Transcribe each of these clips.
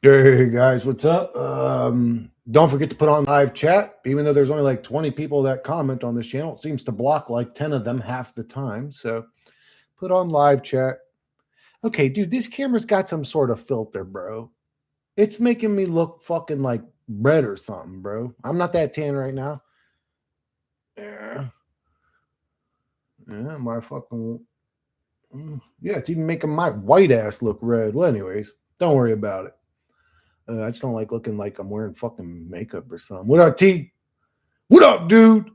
Hey guys, what's up? Don't forget to put on live chat. Even though there's only like 20 people that comment on this channel, it seems to block like 10 of them half the time. So put on live chat. Okay, dude, this camera's got some sort of filter, bro. It's making me look fucking like red or something, bro. I'm not that tan right now. Yeah, yeah, my fucking yeah, it's even making my white ass look red. Well, anyways, don't worry about it. I just don't like looking like I'm wearing fucking makeup or something. What up, T? What up, dude?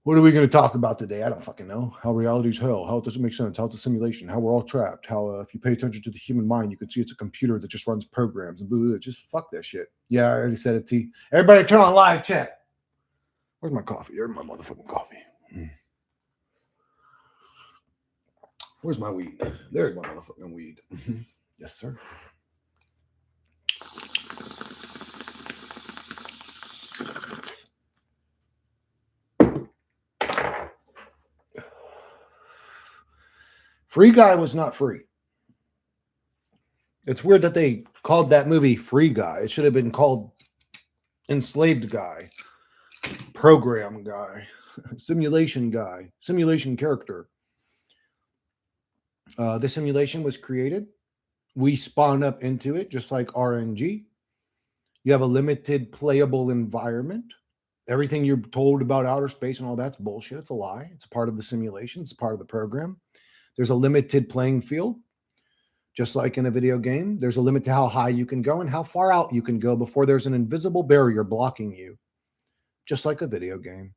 What are we going to talk about today? I don't fucking know. How reality's hell. How it doesn't make sense. How it's a simulation. How we're all trapped. How if you pay attention to the human mind, you can see it's a computer that just runs programs and blah, blah, blah. Just fuck that shit. Yeah, I already said it, T. Everybody turn on live chat. Where's my coffee? There's my motherfucking coffee. Where's my weed? There's my motherfucking weed. Yes, sir. Free Guy was not free. It's weird that they called that movie Free Guy. It should have been called Enslaved Guy, Program Guy, Simulation Guy, Simulation Character. The simulation was created. We spawn up into it just like RNG. You have a limited playable environment. Everything you're told about outer space and all that's bullshit. It's a lie. It's a part of the simulation. It's a part of the program. There's a limited playing field. Just like in a video game, there's a limit to how high you can go and how far out you can go before there's an invisible barrier blocking you. Just like a video game.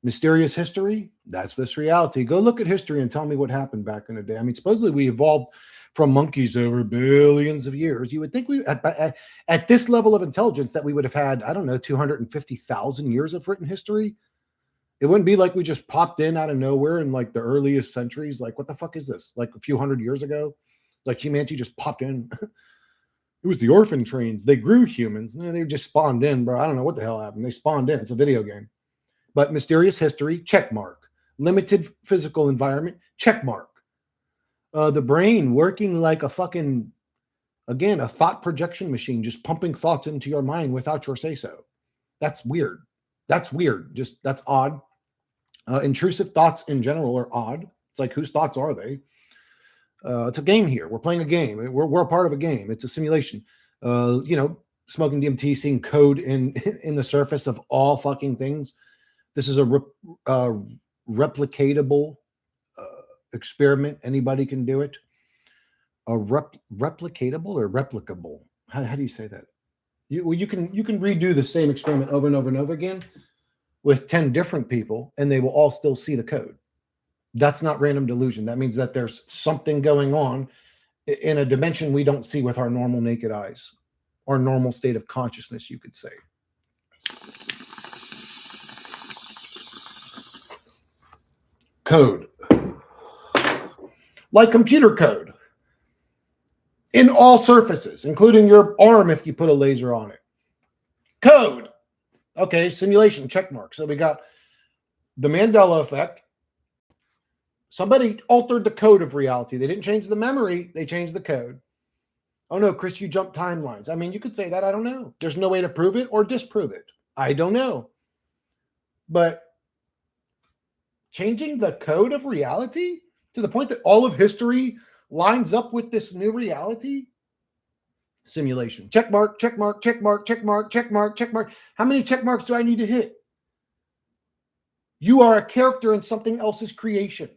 Mysterious history, that's this reality. Go look at history and tell me what happened back in the day. I mean, supposedly we evolved from monkeys over billions of years. You would think we, at this level of intelligence, that we would have had, I don't know, 250,000 years of written history. It wouldn't be like we just popped in out of nowhere in like the earliest centuries. Like, what the fuck is this? Like a few hundred years ago? Like humanity just popped in. It was the orphan trains. They grew humans. And they just spawned in, bro. I don't know what the hell happened. They spawned in. It's a video game. But mysterious history, check mark. Limited physical environment, check mark. The brain working like a fucking, again, a thought projection machine, just pumping thoughts into your mind without your say so. That's weird. That's weird. Just that's odd. Intrusive thoughts in general are odd. It's like, whose thoughts are they? It's a game here. We're playing a game. We're a part of a game. It's a simulation. Smoking DMT, seeing code in in the surface of all fucking things. This is a replicatable experiment. Anybody can do it. A replicatable or replicable? How do you say that? You can redo the same experiment over and over and over again with 10 different people, and they will all still see the code. That's not random delusion. That means that there's something going on in a dimension we don't see with our normal naked eyes, or normal state of consciousness, you could say. Code. Like computer code. In all surfaces, including your arm if you put a laser on it. Code. Okay, simulation, check mark. So we got the Mandela effect. Somebody altered the code of reality. They didn't change the memory, they changed the code. Oh no, Chris, you jumped timelines. I mean, you could say that. I don't know. There's no way to prove it or disprove it. I don't know. But changing the code of reality to the point that all of history lines up with this new reality? Simulation. Check mark, check mark, check mark, check mark, check mark, check mark. How many check marks do I need to hit? You are a character in something else's creation.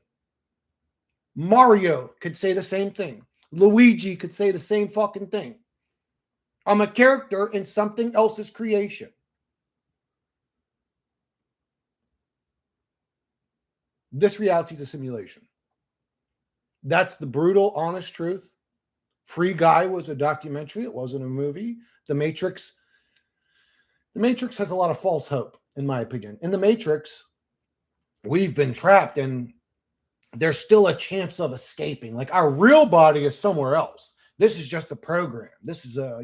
Mario could say the same thing. Luigi could say the same fucking thing. I'm a character in something else's creation. This reality is a simulation. That's the brutal, honest truth. Free Guy was a documentary. It wasn't a movie. The Matrix has a lot of false hope, in my opinion. In The Matrix, we've been trapped and there's still a chance of escaping. Like, our real body is somewhere else. This is just a program. This is I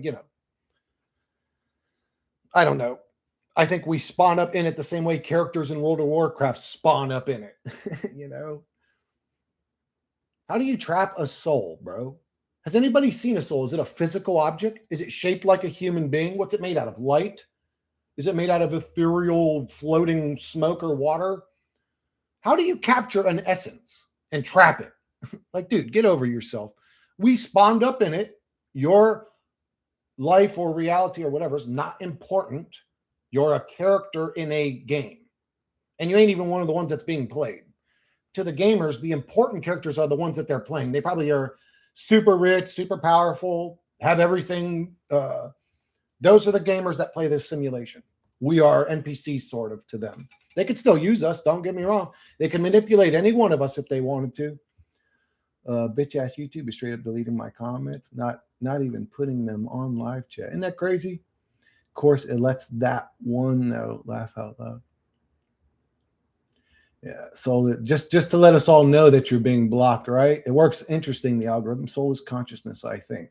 don't know. I think we spawn up in it the same way characters in World of Warcraft spawn up in it. How do you trap a soul, bro? Has anybody seen a soul? Is it a physical object? Is it shaped like a human being? What's it made out of? Light? Is it made out of ethereal floating smoke or water? How do you capture an essence and trap it? Like, dude, get over yourself. We spawned up in it. Your life or reality or whatever is not important. You're a character in a game. And you ain't even one of the ones that's being played. To the gamers, the important characters are the ones that they're playing. They probably are super rich, super powerful, have everything. Those are the gamers that play this simulation. We are NPCs sort of to them. They could still use us, don't get me wrong. They can manipulate any one of us if they wanted to. Bitch ass YouTube is straight up deleting my comments, not even putting them on live chat. Isn't that crazy? Of course, it lets that one though laugh out loud. Yeah, so just to let us all know that you're being blocked, right? It works interesting, the algorithm. Soul is consciousness, I think.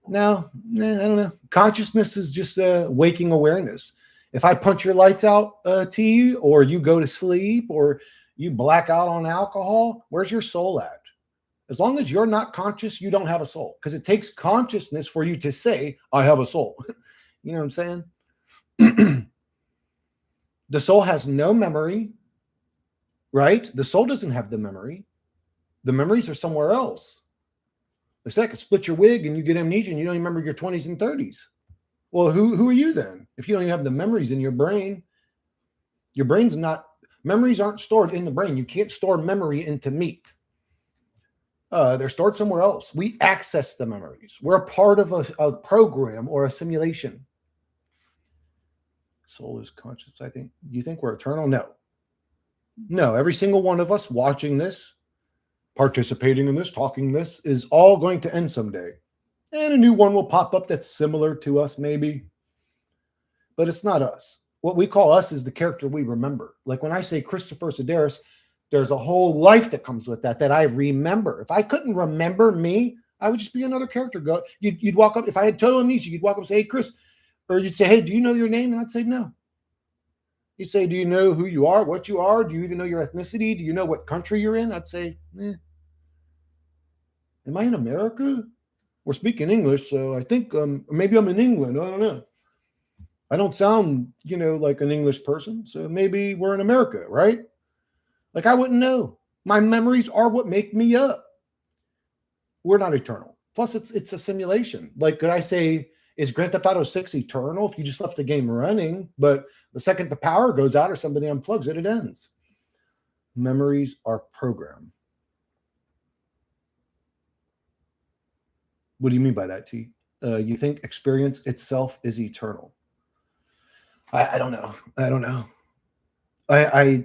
No, I don't know. Consciousness is just waking awareness. If I punch your lights out, T, or you go to sleep, or you black out on alcohol, where's your soul at? As long as you're not conscious, you don't have a soul, because it takes consciousness for you to say, I have a soul. You know what I'm saying? The soul has no memory, right? The soul doesn't have the memory. The memories are somewhere else. They say I could split your wig and you get amnesia and you don't even remember your 20s and 30s. Well, who are you then? If you don't even have the memories in your brain's not, memories aren't stored in the brain. You can't store memory into meat. They're stored somewhere else. We access the memories. We're a part of a program or a simulation. Soul is conscious, I think. Do you think we're eternal? No. No, every single one of us watching this, participating in this, talking this, is all going to end someday. And a new one will pop up that's similar to us, maybe. But it's not us. What we call us is the character we remember. Like when I say Christopher Sedaris, there's a whole life that comes with that I remember. If I couldn't remember me, I would just be another character. You'd walk up, if I had total amnesia, you'd walk up and say, hey, Chris. Or you'd say, hey, do you know your name? And I'd say, no. You'd say, do you know who you are, what you are? Do you even know your ethnicity? Do you know what country you're in? I'd say, eh. Am I in America? We're speaking English, so I think maybe I'm in England. I don't know. I don't sound, like an English person, so maybe we're in America, right? Like I wouldn't know. My memories are what make me up. We're not eternal. Plus, it's a simulation. Like, could I say, is Grand Theft Auto 6 eternal if you just left the game running, but the second the power goes out or somebody unplugs it, it ends? Memories are programmed. What do you mean by that, T? You think experience itself is eternal? I don't know. I don't know. I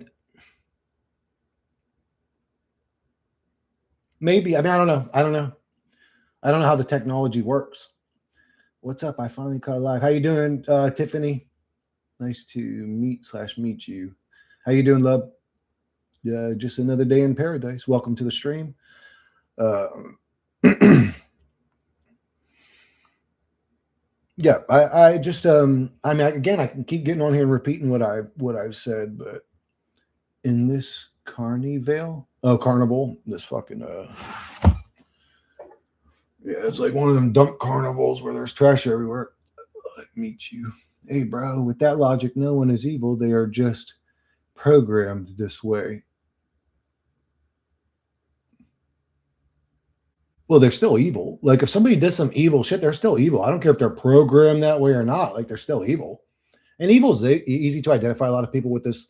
maybe. I mean, I don't know. I don't know how the technology works. What's up? I finally caught live. How you doing, Tiffany? Nice to meet you. How you doing, love? Just another day in paradise. Welcome to the stream. Yeah, I just I mean, again, I can keep getting on here and repeating what I've said, but in this carnival, this fucking yeah, it's like one of them dump carnivals where there's trash everywhere. Let me meet you. Hey, bro, with that logic, no one is evil. They are just programmed this way. Well, they're still evil. Like if somebody does some evil shit, they're still evil. I don't care if they're programmed that way or not. Like they're still evil. And evil's easy to identify. A lot of people with this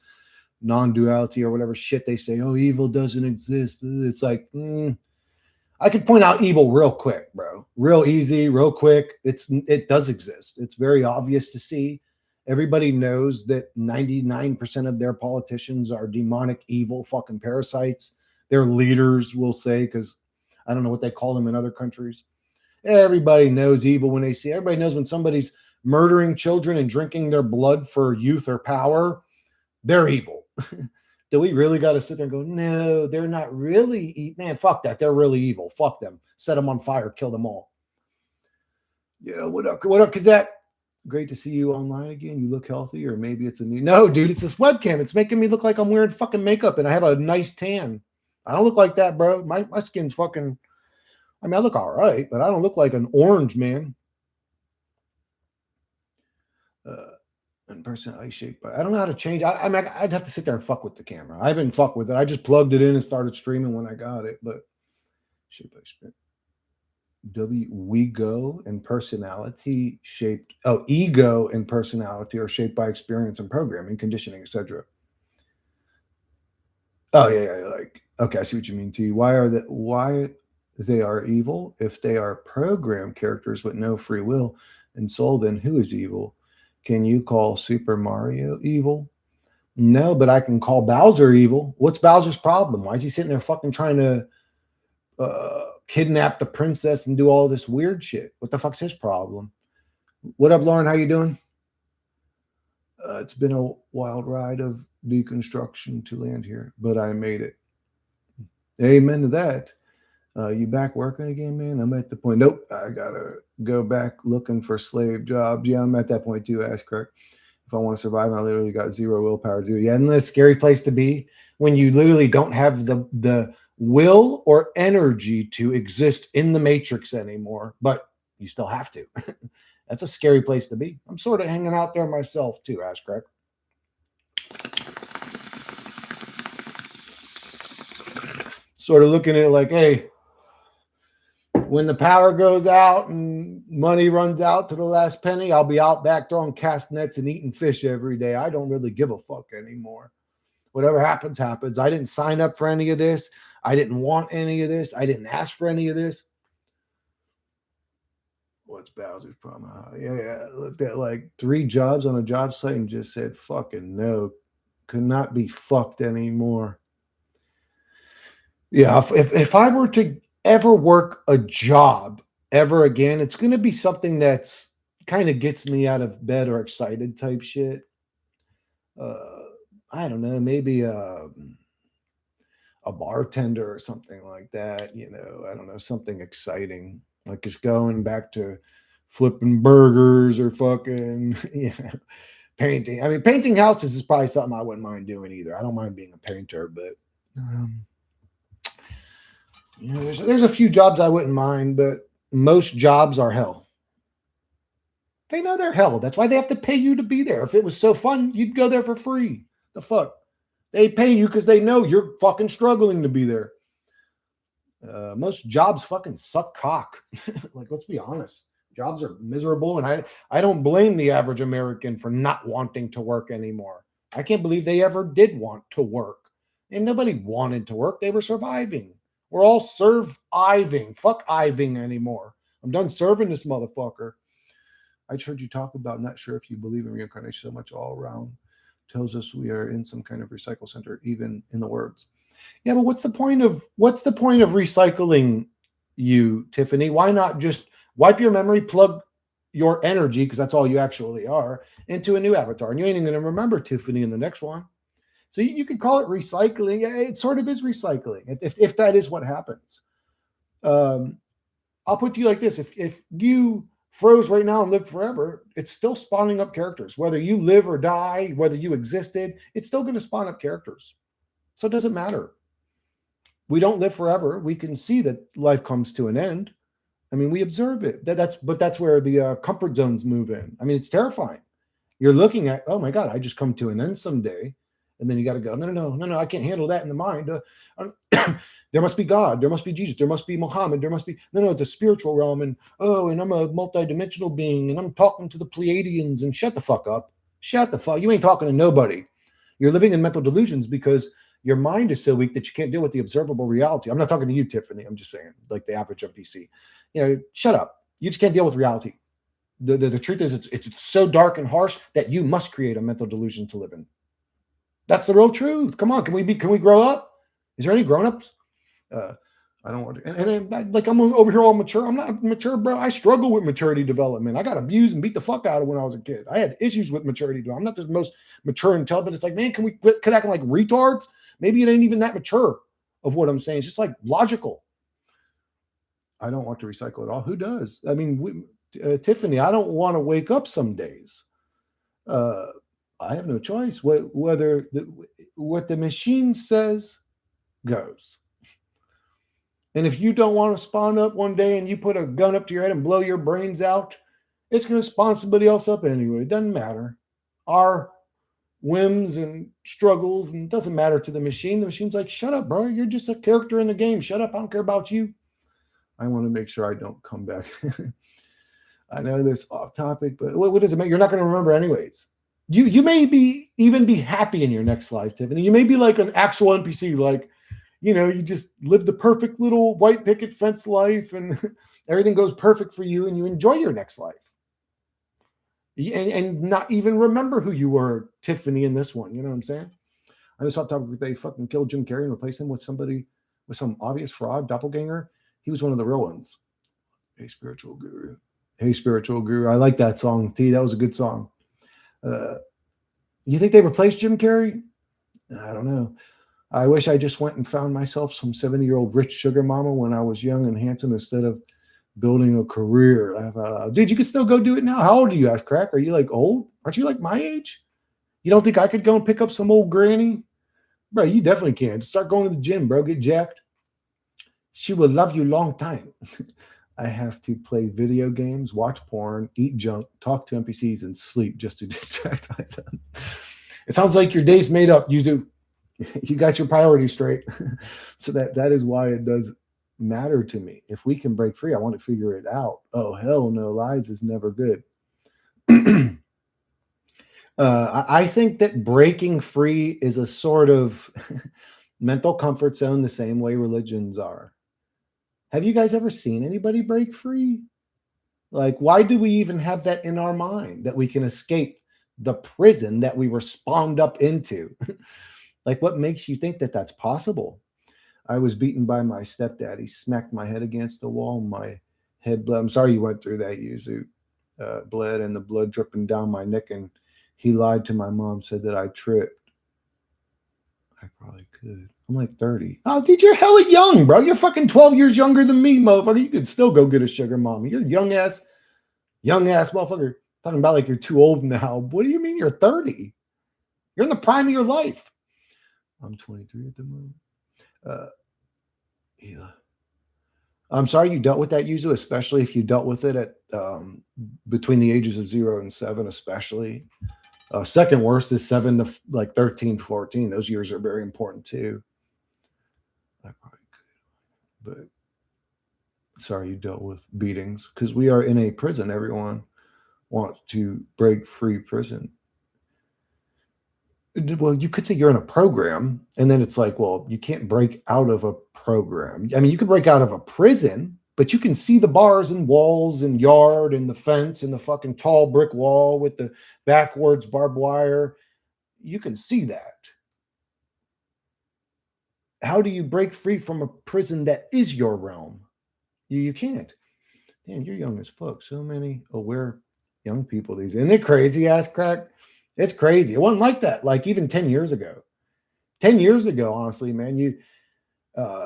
non-duality or whatever shit they say, oh, evil doesn't exist. It's like, I could point out evil real quick, bro. Real easy, real quick. It does exist. It's very obvious to see. Everybody knows that 99% of their politicians are demonic, evil fucking parasites. Their leaders will say, because I don't know what they call them in other countries. Everybody knows evil when they see. Everybody knows when somebody's murdering children and drinking their blood for youth or power, they're evil. Do we really got to sit there and go, no, they're not really man, fuck that. They're really evil. Fuck them. Set them on fire. Kill them all. Yeah, what up? What up, Kazak? Great to see you online again. You look healthy, or maybe it's a new. No, dude, it's this webcam. It's making me look like I'm wearing fucking makeup and I have a nice tan. I don't look like that, bro. My skin's fucking I mean, I look all right, but I don't look like an orange man. In personality shape, but I don't know how to change. I mean, I'd have to sit there and fuck with the camera. I haven't fucked with it. I just plugged it in and started streaming when I got it. But shape by spirit. We go and personality shaped. Oh, ego and personality are shaped by experience and programming, conditioning, etc. Oh yeah, like okay, I see what you mean. T. Why they are evil if they are programmed characters with no free will and soul? Then who is evil? Can you call Super Mario evil? No, but I can call Bowser evil. What's Bowser's problem? Why is he sitting there fucking trying to kidnap the princess and do all this weird shit? What the fuck's his problem? What up, Lauren? How you doing? It's been a wild ride of deconstruction to land here, but I made it. Amen to that. You back working again, man? I'm at the point. Nope, I gotta go back looking for slave jobs. Yeah, I'm at that point too. Ask Kirk. If I want to survive, I literally got zero willpower to do it. Yeah, isn't that a scary place to be when you literally don't have the will or energy to exist in the matrix anymore, but you still have to. That's a scary place to be. I'm sort of hanging out there myself too, Ask Kirk. Sort of looking at it like, hey, when the power goes out and money runs out to the last penny, I'll be out back throwing cast nets and eating fish every day. I don't really give a fuck anymore. Whatever happens, happens. I didn't sign up for any of this. I didn't want any of this. I didn't ask for any of this. What's Bowser's problem? Yeah. I looked at like 3 jobs on a job site and just said, fucking no. Could not be fucked anymore. Yeah, if I were to ever work a job ever again, it's going to be something that's kind of gets me out of bed or excited type shit. I don't know, maybe a bartender or something like that. I don't know, something exciting, like just going back to flipping burgers or fucking, painting. I mean, painting houses is probably something I wouldn't mind doing either. I don't mind being a painter, but there's a few jobs I wouldn't mind, but most jobs are hell. They know they're hell. That's why they have to pay you to be there. If it was so fun, you'd go there for free. The fuck? They pay you because they know you're fucking struggling to be there. Most jobs fucking suck cock. Like, let's be honest. Jobs are miserable, and I don't blame the average American for not wanting to work anymore. I can't believe they ever did want to work. And nobody wanted to work. They were surviving. We're all surviving. Fuck Iving anymore. I'm done serving this motherfucker. I just heard you talk about not sure if you believe in reincarnation so much all around. Tells us we are in some kind of recycle center, even in the words. Yeah, but what's the point of recycling you, Tiffany? Why not just wipe your memory, plug your energy, because that's all you actually are, into a new avatar? And you ain't even gonna remember Tiffany in the next one. So you could call it recycling. It sort of is recycling, if that is what happens. I'll put to you like this: if you froze right now and lived forever, it's still spawning up characters. Whether you live or die, whether you existed, it's still going to spawn up characters. So it doesn't matter. We don't live forever. We can see that life comes to an end. I mean, we observe it. That's where the comfort zones move in. I mean, it's terrifying. You're looking at, oh my God, I just come to an end someday. And then you got to go, no, I can't handle that in the mind. There must be God. There must be Jesus. There must be Muhammad. There must be, no, it's a spiritual realm. And I'm a multidimensional being. And I'm talking to the Pleiadians. And shut the fuck up. Shut the fuck. You ain't talking to nobody. You're living in mental delusions because your mind is so weak that you can't deal with the observable reality. I'm not talking to you, Tiffany. I'm just saying, like the average MPC. Shut up. You just can't deal with reality. The truth is, it's so dark and harsh that you must create a mental delusion to live in. That's the real truth. Come on, can we grow up? Is there any grown-ups? I don't want to, and like I'm over here all mature. I'm not mature, bro. I struggle with maturity development. I got abused and beat the fuck out of when I was a kid. I had issues with maturity. I'm not the most mature and intelligent. It's like, man, can we quit acting like retards? Maybe it ain't even that mature of what I'm saying. It's just like logical. I don't want to recycle it all. Who does? I mean, Tiffany, I don't want to wake up some days. I have no choice. What the machine says goes. And if you don't want to spawn up one day and you put a gun up to your head and blow your brains out, it's going to spawn somebody else up anyway. It doesn't matter. Our whims and struggles, and it doesn't matter to the machine. The machine's like, shut up, bro. You're just a character in the game. Shut up. I don't care about you. I want to make sure I don't come back. I know this off topic, but what does it make? You're not going to remember anyways. You may even be happy in your next life, Tiffany. You may be like an actual NPC, like, you just live the perfect little white picket fence life and everything goes perfect for you and you enjoy your next life. And not even remember who you were, Tiffany, in this one. You know what I'm saying? I just thought they fucking killed Jim Carrey and replaced him with somebody with some obvious fraud, doppelganger. He was one of the real ones. Hey, spiritual guru. Hey, spiritual guru. I like that song, T. That was a good song. You think they replaced Jim Carrey? I don't know. I wish I just went and found myself some 70-year-old rich sugar mama when I was young and handsome instead of building a career. Dude, you can still go do it now. How old are you, ass crack? Are you like old? Aren't you like my age? You don't think I could go and pick up some old granny? Bro, you definitely can. Start going to the gym, bro. Get jacked. She will love you long time. I have to play video games, watch porn, eat junk, talk to NPCs, and sleep just to distract myself. It sounds like your day's made up, Yuzu. You got your priorities straight. So that is why it does matter to me. If we can break free, I want to figure it out. Oh, hell no. Lies is never good. I think that breaking free is a sort of mental comfort zone the same way religions are. Have you guys ever seen anybody break free? Like, why do we even have that in our mind that we can escape the prison that we were spawned up into? Like, what makes you think that that's possible? I was beaten by my stepdad. He smacked my head against the wall. My head bled. I'm sorry you went through that, Yuzu. Bled and the blood dripping down my neck. And he lied to my mom, said that I tripped. I probably could. I'm like 30. Oh, dude, you're hella young, bro. You're fucking 12 years younger than me, motherfucker. You could still go get a sugar mama. You're young ass motherfucker. Talking about like you're too old now. What do you mean you're 30? You're in the prime of your life. I'm 23 at the moment. Yeah. I'm sorry you dealt with that, Yuzu, especially if you dealt with it at between the ages of 0 and 7, especially. Second worst is 7 to like 13, 14. Those years are very important too. I probably could, but sorry you dealt with beatings because we are in a prison. Everyone wants to break free prison. Well, you could say you're in a program, and then it's like, well, you can't break out of a program. I mean, you could break out of a prison, but you can see the bars and walls and yard and the fence and the fucking tall brick wall with the backwards barbed wire. You can see that. How do you break free from a prison that is your realm? You can't. Man, you're young as fuck. So many aware young people these. Isn't it crazy, ass crack? It's crazy. It wasn't like that. Like even 10 years ago. 10 years ago, honestly, man, you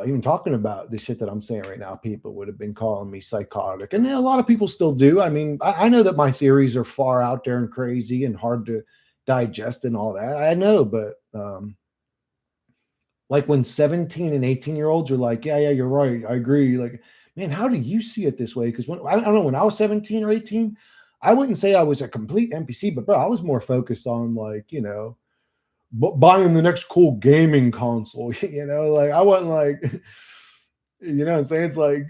even talking about the shit that I'm saying right now, people would have been calling me psychotic. And a lot of people still do. I mean, I know that my theories are far out there and crazy and hard to digest and all that. I know, but like when 17 and 18-year-olds are like, yeah, you're right. I agree. Like, man, how do you see it this way? Because I don't know, when I was 17 or 18, I wouldn't say I was a complete NPC, but bro, I was more focused on like, buying the next cool gaming console, like I wasn't like, what I'm saying? It's like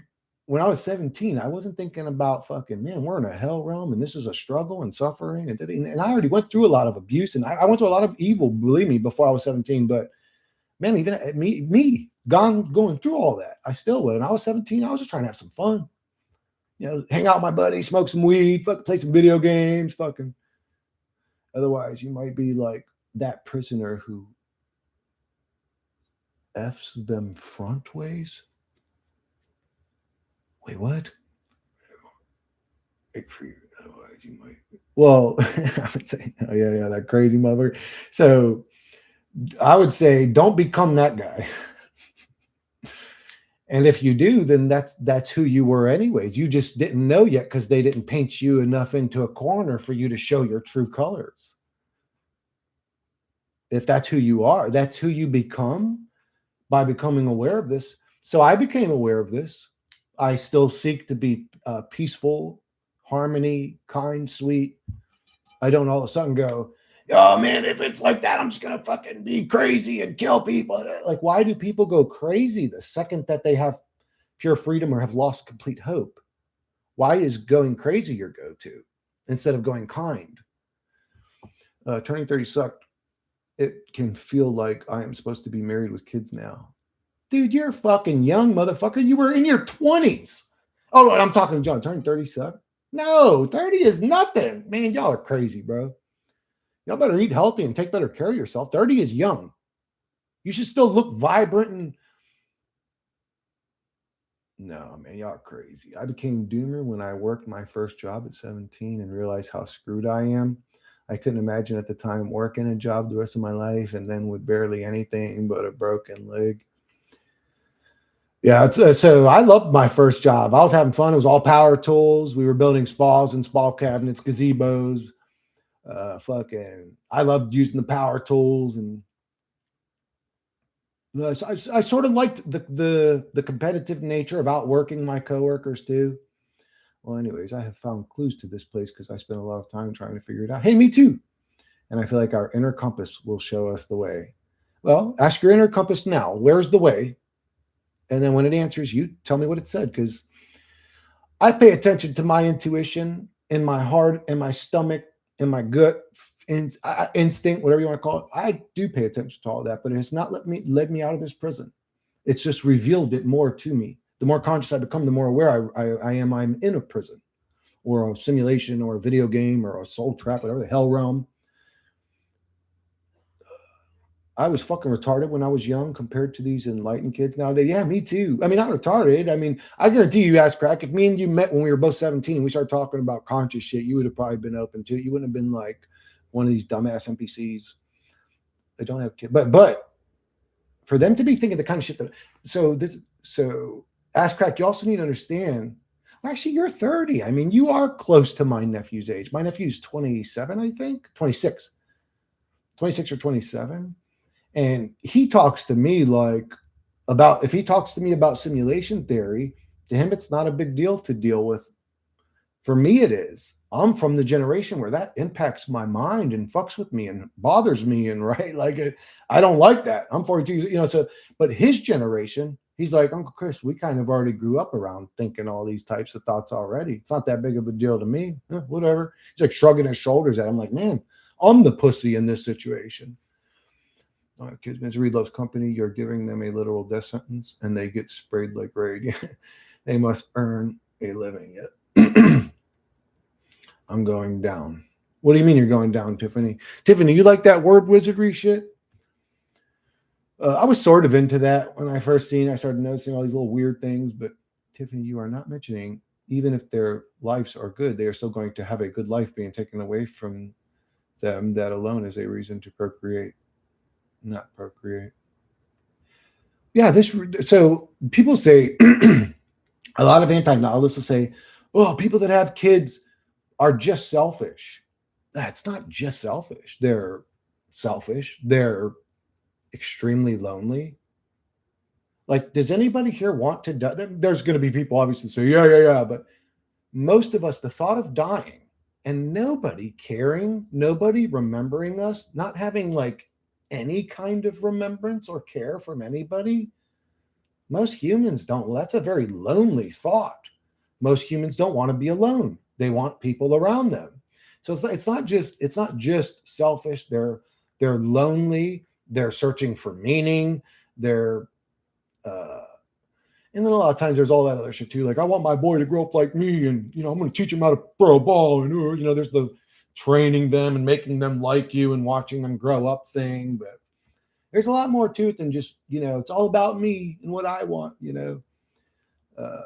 when I was 17, I wasn't thinking about fucking, man, we're in a hell realm and this is a struggle and suffering. And I already went through a lot of abuse and I went through a lot of evil, believe me, before I was 17. But man, even me going through all that, I still would. When I was 17, I was just trying to have some fun. Hang out with my buddies, smoke some weed, play some video games, fucking. Otherwise, you might be like that prisoner who F's them front ways. Wait, what? Otherwise, you might. Well, I would say, oh, yeah, that crazy mother. So I would say, don't become that guy. And if you do, then that's who you were anyways. You just didn't know yet because they didn't paint you enough into a corner for you to show your true colors. If that's who you are, that's who you become by becoming aware of this. So I became aware of this. I still seek to be peaceful, harmony, kind, sweet. I don't all of a sudden go, oh man, if it's like that, I'm just gonna fucking be crazy and kill people. Like, why do people go crazy the second that they have pure freedom or have lost complete hope? Why is going crazy your go-to instead of going kind? Turning 30 sucked. It can feel like I am supposed to be married with kids now. Dude, you're fucking young, motherfucker. You were in your 20s. Oh, I'm talking to John. Turning 30 sucked. No, 30 is nothing. Man, y'all are crazy, bro. Y'all better eat healthy and take better care of yourself. 30 is young. You should still look vibrant and no, man, y'all are crazy. I became doomer when I worked my first job at 17 and realized how screwed I am. I couldn't imagine at the time working a job the rest of my life and then with barely anything but a broken leg. Yeah, so I loved my first job. I was having fun. It was all power tools. We were building spas and spa cabinets, gazebos. Fucking, I loved using the power tools and so I sort of liked the competitive nature of outworking my coworkers too. Well, anyways, I have found clues to this place because I spent a lot of time trying to figure it out. Hey, me too. And I feel like our inner compass will show us the way. Well, ask your inner compass now. Where's the way? And then when it answers you, tell me what it said because I pay attention to my intuition in my heart, in my stomach, in my gut, instinct, whatever you want to call it. I do pay attention to all that, but it has not led me out of this prison. It's just revealed it more to me. The more conscious I become, the more aware I am I'm in a prison or a simulation or a video game or a soul trap, whatever the hell realm. I was fucking retarded when I was young compared to these enlightened kids nowadays. Yeah, me too. I mean, not retarded. I mean, I guarantee you, ass crack, if me and you met when we were both 17 and we started talking about conscious shit, you would have probably been open to it. You wouldn't have been like one of these dumbass NPCs. They don't have kids. But for them to be thinking the kind of shit that so ass crack, you also need to understand. Well, actually, you're 30. I mean, you are close to my nephew's age. My nephew's 27, I think. 26. 26 or 27. And he talks to me like about if he talks to me about simulation theory, to him it's not a big deal to deal with. For me, it is. I'm from the generation where that impacts my mind and fucks with me and bothers me and right like I don't like that. I'm 42, so but his generation, he's like, Uncle Chris, we kind of already grew up around thinking all these types of thoughts already. It's not that big of a deal to me. Whatever. He's like shrugging his shoulders at him like, man, I'm the pussy in this situation. Kids, misery loves company. You're giving them a literal death sentence, and they get sprayed like raid. They must earn a living yet. I'm going down. What do you mean you're going down, Tiffany? Tiffany, you like that word wizardry shit? I was sort of into that when I first seen it. I started noticing all these little weird things, but Tiffany, you are not mentioning, even if their lives are good, they are still going to have a good life being taken away from them. That alone is a reason to procreate, not procreate. Yeah, so people say a lot of anti-nihilists will say, "Oh, people that have kids are just selfish." That's not just selfish. They're selfish. They're extremely lonely. Like, does anybody here want to die? There's going to be people obviously say, "Yeah, yeah, yeah," but most of us, the thought of dying and nobody caring, nobody remembering us, not having like any kind of remembrance or care from anybody. Most humans don't. Well, that's a very lonely thought. Most humans don't want to be alone. They want people around them. So it's not just selfish. They're lonely. They're searching for meaning. They're uh, and then a lot of times there's all that other shit too. Like I want my boy to grow up like me, and I'm going to teach him how to throw a ball, and there's the training them and making them like you and watching them grow up thing. But there's a lot more to it than just it's all about me and what I want. Uh,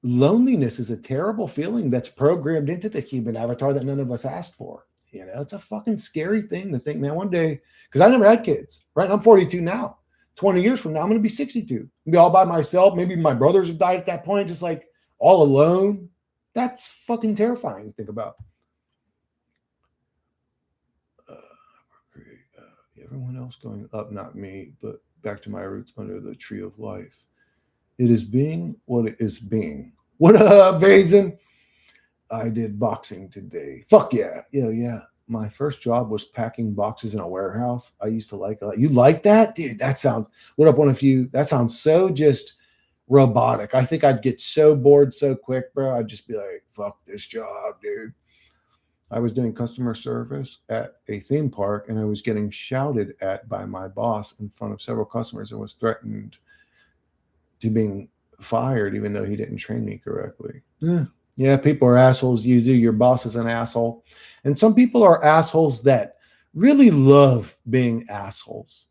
Loneliness is a terrible feeling that's programmed into the human avatar that none of us asked for. It's a fucking scary thing to think, man, one day, because I never had kids, right? I'm 42 now. 20 years from now, I'm going to be 62. I'll be all by myself. Maybe my brothers have died at that point, just like all alone. That's fucking terrifying to think about. Everyone else going up, not me, but back to my roots under the tree of life. It is being what it is being. What up, Basin? I did boxing today. Fuck yeah. Yeah, yeah. My first job was packing boxes in a warehouse. I used to like it. You like that? Dude, that sounds, what up, one of you? That sounds so just robotic. I think I'd get so bored so quick, bro. I'd just be like, fuck this job, dude. I was doing customer service at a theme park and I was getting shouted at by my boss in front of several customers and was threatened to being fired even though he didn't train me correctly. Yeah, people are assholes. Yuzu, your boss is an asshole. And some people are assholes that really love being assholes.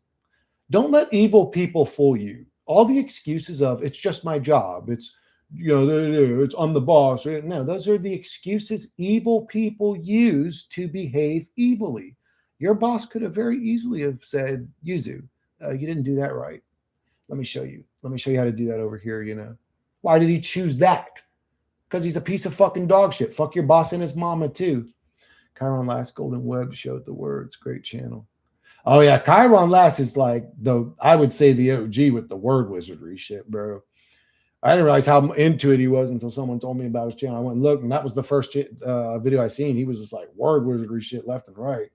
Don't let evil people fool you. All the excuses of it's just my job. It's it's I'm the boss. No, those are the excuses evil people use to behave evilly. Your boss could have very easily have said, Yuzu, you didn't do that right. Let me show you. Let me show you how to do that over here. Why did he choose that? Because he's a piece of fucking dog shit. Fuck your boss and his mama too. Chiron Last Golden Web showed the words. Great channel. Oh yeah, Chiron Last is like I would say the OG with the word wizardry shit, bro. I didn't realize how into it he was until someone told me about his channel. I went and looked, and that was the first video I seen. He was just like word wizardry shit left and right.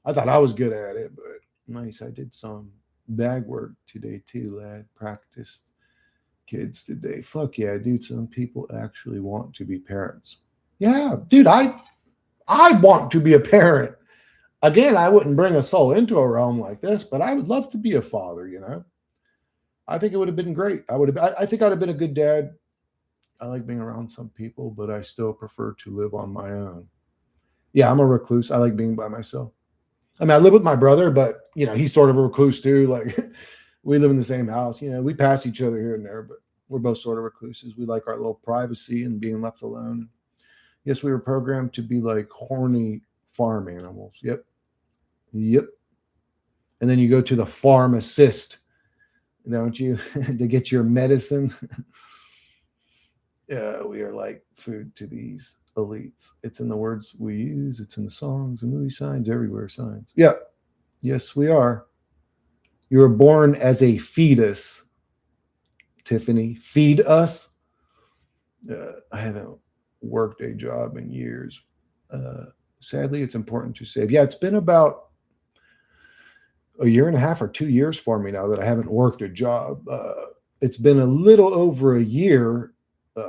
I thought I was good at it, but nice. I did some bag work today too, lad. Practiced kids today. Fuck yeah, dude. Some people actually want to be parents. Yeah, dude, I want to be a parent. Again, I wouldn't bring a soul into a realm like this, but I would love to be a father. I think it would have been great. I think I'd have been a good dad. I like being around some people, but I still prefer to live on my own. Yeah, I'm a recluse. I like being by myself. I mean, I live with my brother, but he's sort of a recluse too. Like we live in the same house. We pass each other here and there, but we're both sort of recluses. We like our little privacy and being left alone. Yes, we were programmed to be like horny farm animals. Yep. Yep. And then you go to the pharmacist, don't you, to get your medicine. Yeah, we are like food to these elites. It's in the words we use. It's in the songs, the movie signs, everywhere signs. Yeah. Yes, we are. You were born as a fetus, Tiffany. Feed us. I haven't worked a job in years. Sadly, it's important to save. Yeah, it's been about a year and a half or 2 years for me now that I haven't worked a job. It's been a little over a year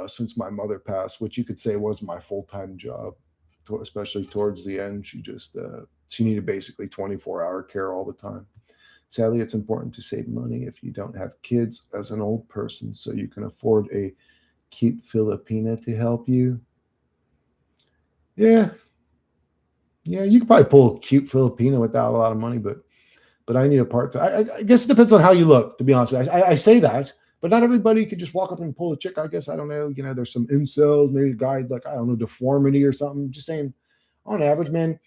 since my mother passed, which you could say was my full-time job, especially towards the end. She needed basically 24-hour care all the time. Sadly, it's important to save money if you don't have kids as an old person so you can afford a cute Filipina to help you. Yeah. Yeah, you could probably pull a cute Filipina without a lot of money, but I need a part time. I guess it depends on how you look, to be honest with you. I say that, but not everybody could just walk up and pull a chick. I guess I don't know. There's some incels, maybe a guy like I don't know, deformity or something. Just saying, on average, man,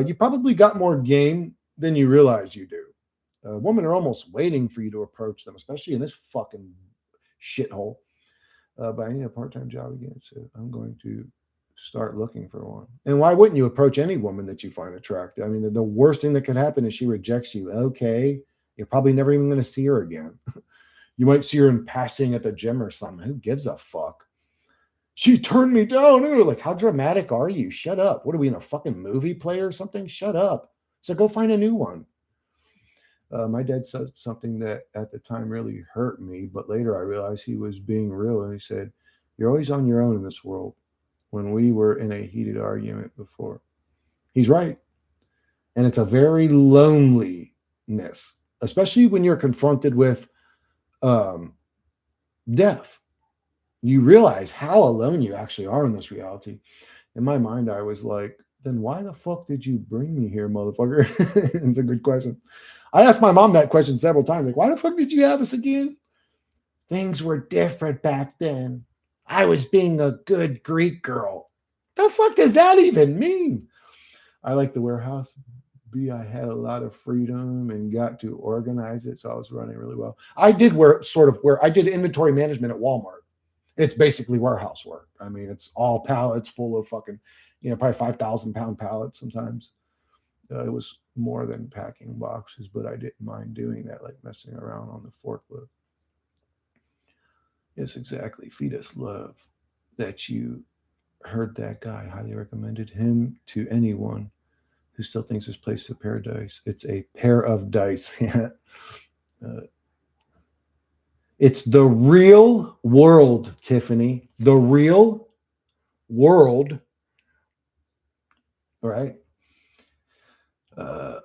you probably got more game than you realize you do. Women are almost waiting for you to approach them, especially in this fucking shithole. But I need a part-time job again, so I'm going to start looking for one. And why wouldn't you approach any woman that you find attractive? I mean, the worst thing that could happen is she rejects you. Okay, you're probably never even going to see her again. You might see her in passing at the gym or something. Who gives a fuck? She turned me down. Ooh, like, how dramatic are you? Shut up. What are we in a fucking movie play or something? Shut up. So go find a new one. My dad said something that at the time really hurt me, but later I realized he was being real. And he said, "You're always on your own in this world." When we were in a heated argument before, he's right. And it's a very loneliness, especially when you're confronted with um, death. You realize how alone you actually are in this reality. In my mind, I was like, then why the fuck did you bring me here, motherfucker? It's a good question. I asked my mom that question several times. Like, why the fuck did you have us again? Things were different back then. I was being a good Greek girl. The fuck does that even mean? I like the warehouse. B, I had a lot of freedom and got to organize it, so I was running really well. I did where I did inventory management at Walmart. It's basically warehouse work. I mean, it's all pallets full of fucking, probably 5,000-pound pallets sometimes. It was more than packing boxes, but I didn't mind doing that, like messing around on the forklift. Yes, exactly. Feed us love. That you heard that guy highly recommended him to anyone who still thinks this place is a paradise. It's a pair of dice. Yeah. Uh, it's the real world, Tiffany. The real world, right? Uh,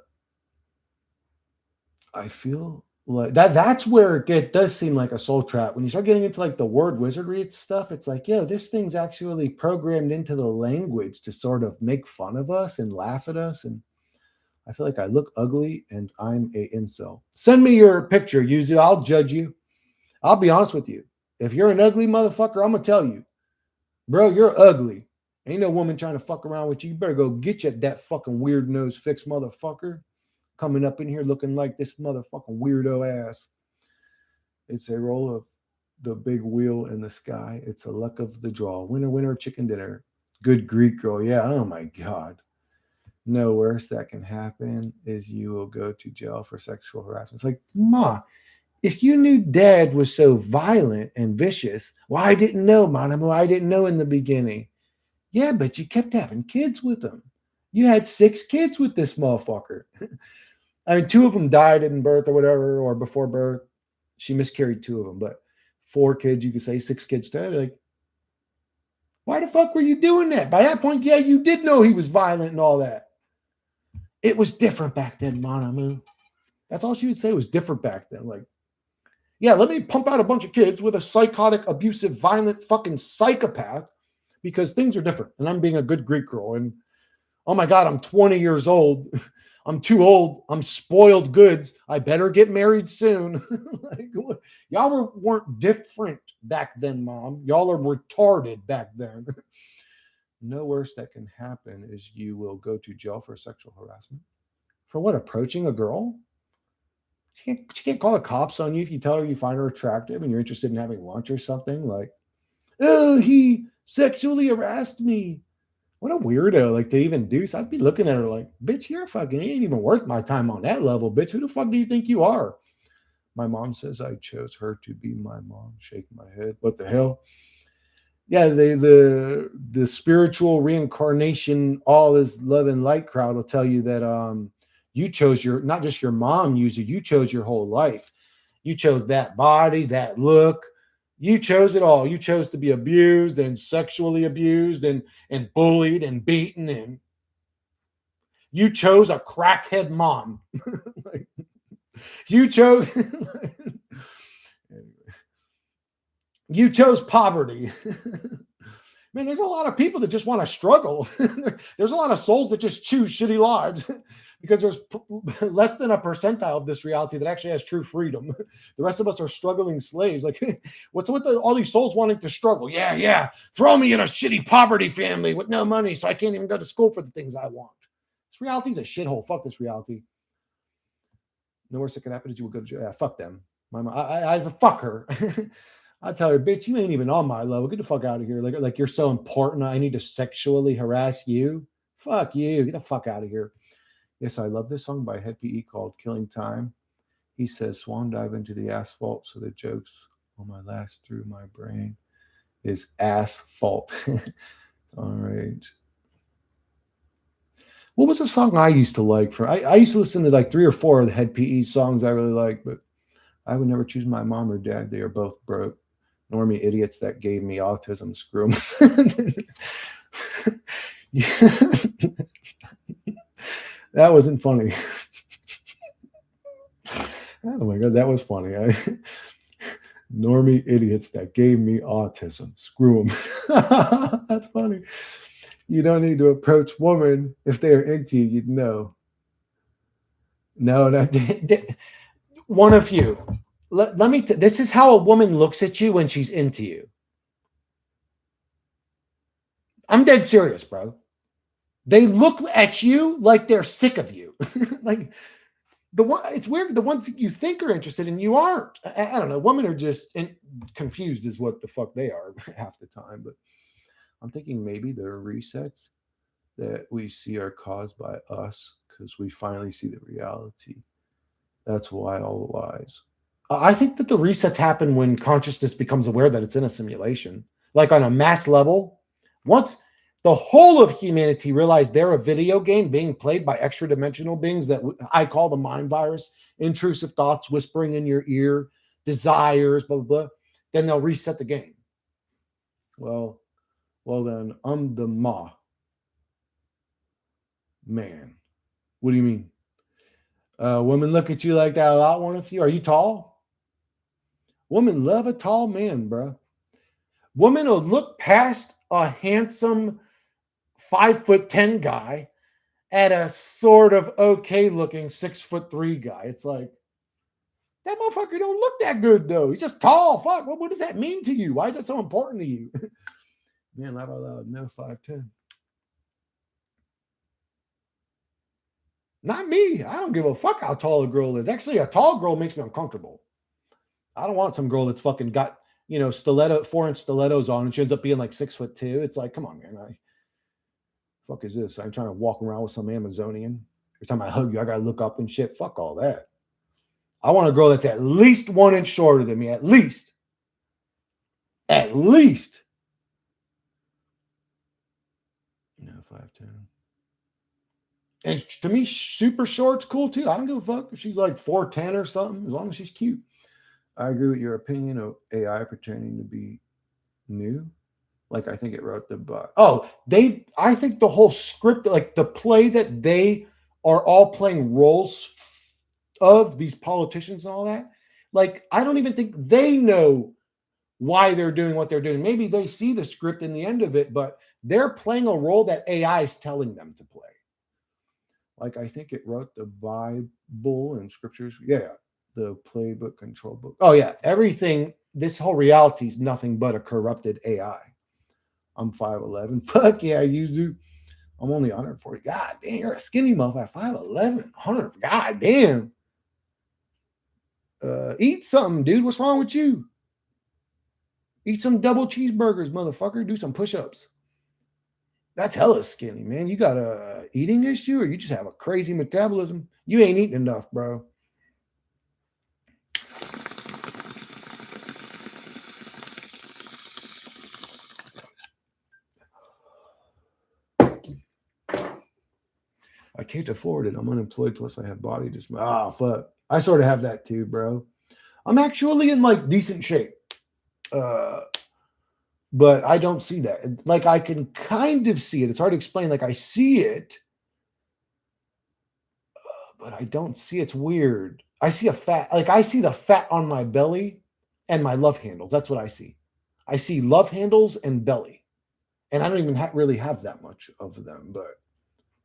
I feel like that's where it does seem like a soul trap. When you start getting into like the word wizardry stuff, it's like, yo, this thing's actually programmed into the language to sort of make fun of us and laugh at us. And I feel like I look ugly and I'm a incel. Send me your picture, Yuzu. I'll judge you. I'll be honest with you. If you're an ugly motherfucker, I'm gonna tell you, bro, you're ugly. Ain't no woman trying to fuck around with you. You better go get you that fucking weird nose fixed motherfucker coming up in here looking like this motherfucking weirdo ass. It's a roll of the big wheel in the sky. It's a luck of the draw. Winner, winner, chicken dinner. Good Greek girl. Yeah. Oh my God. No, worse that can happen is you will go to jail for sexual harassment. It's like, Ma, if you knew dad was so violent and vicious, well, I didn't know, Monomo. I didn't know in the beginning. Yeah, but you kept having kids with him. You had 6 kids with this motherfucker. I mean, 2 of them died in birth or whatever, or before birth. She miscarried 2 of them, but 4 kids, you could say 6 kids died. Like, why the fuck were you doing that? By that point, yeah, you did know he was violent and all that. It was different back then, Manamu. That's all she would say was different back then. Like, yeah, let me pump out a bunch of kids with a psychotic, abusive, violent fucking psychopath because things are different. And I'm being a good Greek girl. And oh my God, I'm 20 years old. I'm too old. I'm spoiled goods. I better get married soon. Like, y'all weren't different back then, Mom. Y'all are retarded back then. No worse that can happen is you will go to jail for sexual harassment. For what? Approaching a girl? She can't call the cops on you if you tell her you find her attractive and you're interested in having lunch or something. Like, oh, he sexually harassed me. What a weirdo, like to even do so. I'd be looking at her like, bitch, you're fucking, you ain't even worth my time on that level, bitch. Who the fuck do you think you are? My mom says I chose her to be my mom. Shake my head. What the hell? Yeah, the spiritual reincarnation, all is love and light crowd will tell you that you chose your not just your mom user, you chose your whole life. You chose that body, that look. You chose it all. You chose to be abused and sexually abused and bullied and beaten, and you chose a crackhead mom. Like, you chose you chose poverty. Man, there's a lot of people that just want to struggle. There's a lot of souls that just choose shitty lives because there's less than a percentile of this reality that actually has true freedom. The rest of us are struggling slaves. Like, what's with all these souls wanting to struggle? Yeah, yeah. Throw me in a shitty poverty family with no money so I can't even go to school for the things I want. This reality's a shithole. Fuck this reality. No worse that can happen is you will go to jail. Yeah, fuck them. My mom, I fuck her. I tell her, bitch, you ain't even on my level. Get the fuck out of here. Like you're so important. I need to sexually harass you. Fuck you. Get the fuck out of here. Yes, I love this song by Head PE called Killing Time. He says, Swan dive into the asphalt so the jokes on my last through my brain is asphalt. All right. What was a song I used to like? I used to listen to like 3 or 4 of the Head PE songs I really like, but I would never choose my mom or dad. They are both broke. Normie idiots that gave me autism. Screw them. That wasn't funny. Oh my God, that was funny. Normie idiots that gave me autism. Screw them. That's funny. You don't need to approach women if they're into you. You'd know. No, one of you. Let me. This is how a woman looks at you when she's into you. I'm dead serious, bro. They look at you like they're sick of you. Like it's weird. The ones that you think are interested in you aren't. I don't know. Women are just confused, is what the fuck they are half the time. But I'm thinking maybe there are resets that we see are caused by us because we finally see the reality. That's why all the lies. I think that the resets happen when consciousness becomes aware that it's in a simulation, like on a mass level. Once the whole of humanity realized they're a video game being played by extra dimensional beings that I call the mind virus, intrusive thoughts whispering in your ear, desires, blah, blah, blah, then they'll reset the game. Well, then I'm the man. What do you mean? Women look at you like that a lot, one of you. Are you tall? Women love a tall man, bro. Women will look past a handsome 5'10" guy at a sort of okay looking 6'3" guy. It's like, that motherfucker don't look that good though. He's just tall. Fuck. What does that mean to you? Why is that so important to you? Man, laugh out loud. No 5'10". Not me. I don't give a fuck how tall a girl is. Actually, a tall girl makes me uncomfortable. I don't want some girl that's fucking got, 4-inch stilettos on and she ends up being like 6'2". It's like, come on, man. Fuck is this? I'm trying to walk around with some Amazonian. Every time I hug you, I gotta look up and shit. Fuck all that. I want a girl that's at least 1 inch shorter than me. At least. At least. 5'10". And to me, super short's cool too. I don't give a fuck if she's like 4'10" or something, as long as she's cute. I agree with your opinion of AI pretending to be new. Like, I think it wrote the book. Oh, I think the whole script, like the play that they are all playing roles of, these politicians and all that, like, I don't even think they know why they're doing what they're doing. Maybe they see the script in the end of it, but they're playing a role that AI is telling them to play. Like, I think it wrote the Bible and scriptures. Yeah, the playbook, control book. Oh, yeah. Everything, this whole reality is nothing but a corrupted AI. I'm 5'11". Fuck yeah, Yuzu. I'm only 140. God damn, you're a skinny motherfucker. 5'11", 100. God damn. Eat something, dude. What's wrong with you? Eat some double cheeseburgers, motherfucker. Do some push-ups. That's hella skinny, man. You got a eating issue or you just have a crazy metabolism? You ain't eating enough, bro. I can't afford it. I'm unemployed, plus I have body dysmorphia. Fuck. I sort of have that too, bro. I'm actually in like decent shape. But I don't see that. Like, I can kind of see it. It's hard to explain. Like, I see it, but I don't see it's weird. I see I see the fat on my belly and my love handles. That's what I see. I see love handles and belly. And I don't even really have that much of them, but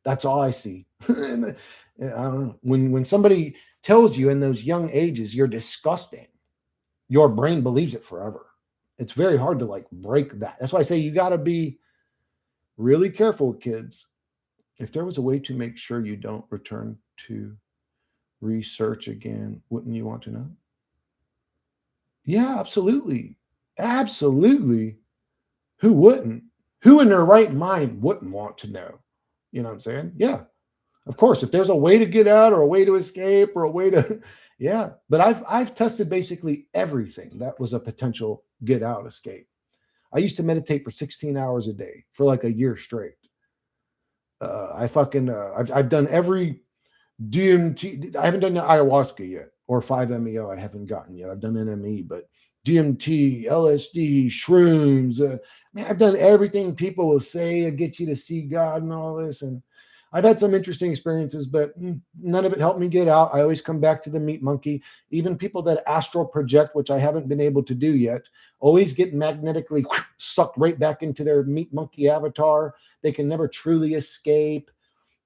that's all I see. And I don't know. When somebody tells you in those young ages you're disgusting, your brain believes it forever. It's very hard to like break that. That's why I say you got to be really careful, kids. If there was a way to make sure you don't return to research again, wouldn't you want to know? Yeah, absolutely. Absolutely. Who wouldn't? Who in their right mind wouldn't want to know? You know what I'm saying? Yeah. Of course, if there's a way to get out or a way to escape or a way to yeah, but I've tested basically everything that was a potential get out escape. I used to meditate for 16 hours a day for like a year straight. I've done every DMT. I haven't done the ayahuasca yet, or 5-MeO. I haven't gotten yet. I've done NME, but DMT, LSD, shrooms. Man, I've done everything people will say to get you to see God and all this. And I've had some interesting experiences, but none of it helped me get out. I always come back to the meat monkey. Even people that astral project, which I haven't been able to do yet, always get magnetically sucked right back into their meat monkey avatar. They can never truly escape.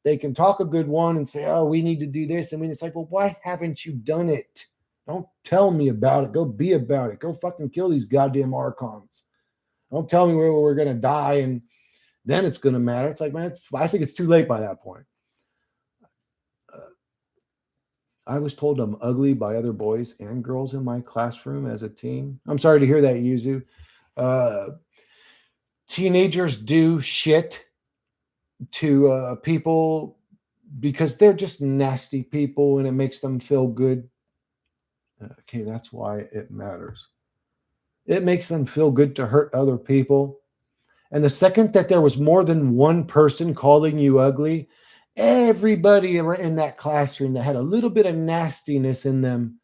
They can talk a good one and say, oh, we need to do this. I mean, it's like, well, why haven't you done it? Don't tell me about it. Go be about it. Go fucking kill these goddamn archons. Don't tell me where we're going to die and then it's going to matter. It's like, man, I think it's too late by that point. I was told I'm ugly by other boys and girls in my classroom as a teen. I'm sorry to hear that, Yuzu. Teenagers do shit to people because they're just nasty people and it makes them feel good. Okay, that's why it matters. It makes them feel good to hurt other people. And the second that there was more than one person calling you ugly, everybody in that classroom that had a little bit of nastiness in them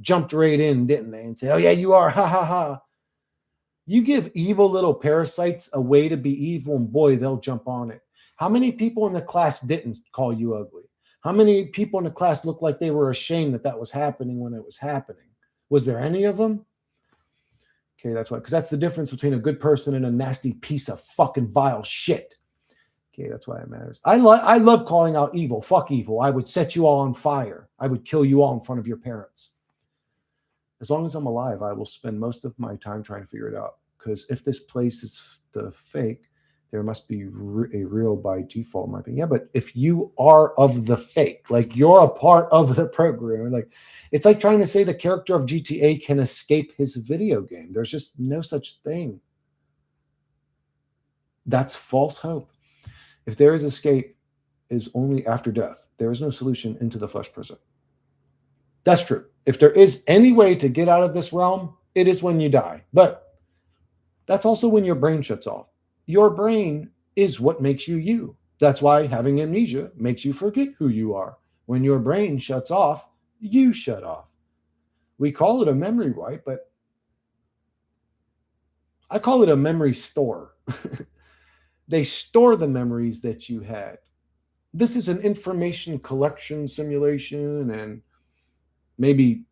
jumped right in, didn't they? And said, oh, yeah, you are. Ha, ha, ha. You give evil little parasites a way to be evil, and boy, they'll jump on it. How many people in the class didn't call you ugly? How many people in the class looked like they were ashamed that that was happening when it was happening? Was there any of them? Okay, that's why, because that's the difference between a good person and a nasty piece of fucking vile shit. Okay, that's why it matters. I love calling out evil. Fuck evil. I would set you all on fire. I would kill you all in front of your parents. As long as I'm alive, I will spend most of my time trying to figure it out. Because if this place is the fake, there must be a real by default, in my opinion. Yeah, but if you are of the fake, like you're a part of the program, like it's like trying to say the character of GTA can escape his video game. There's just no such thing. That's false hope. If there is escape, is only after death. There is no solution into the flesh prison. That's true. If there is any way to get out of this realm, it is when you die. But that's also when your brain shuts off. Your brain is what makes you you. That's why having amnesia makes you forget who you are. When your brain shuts off, you shut off. We call it a memory wipe, but I call it a memory store. They store the memories that you had. This is an information collection simulation, and maybe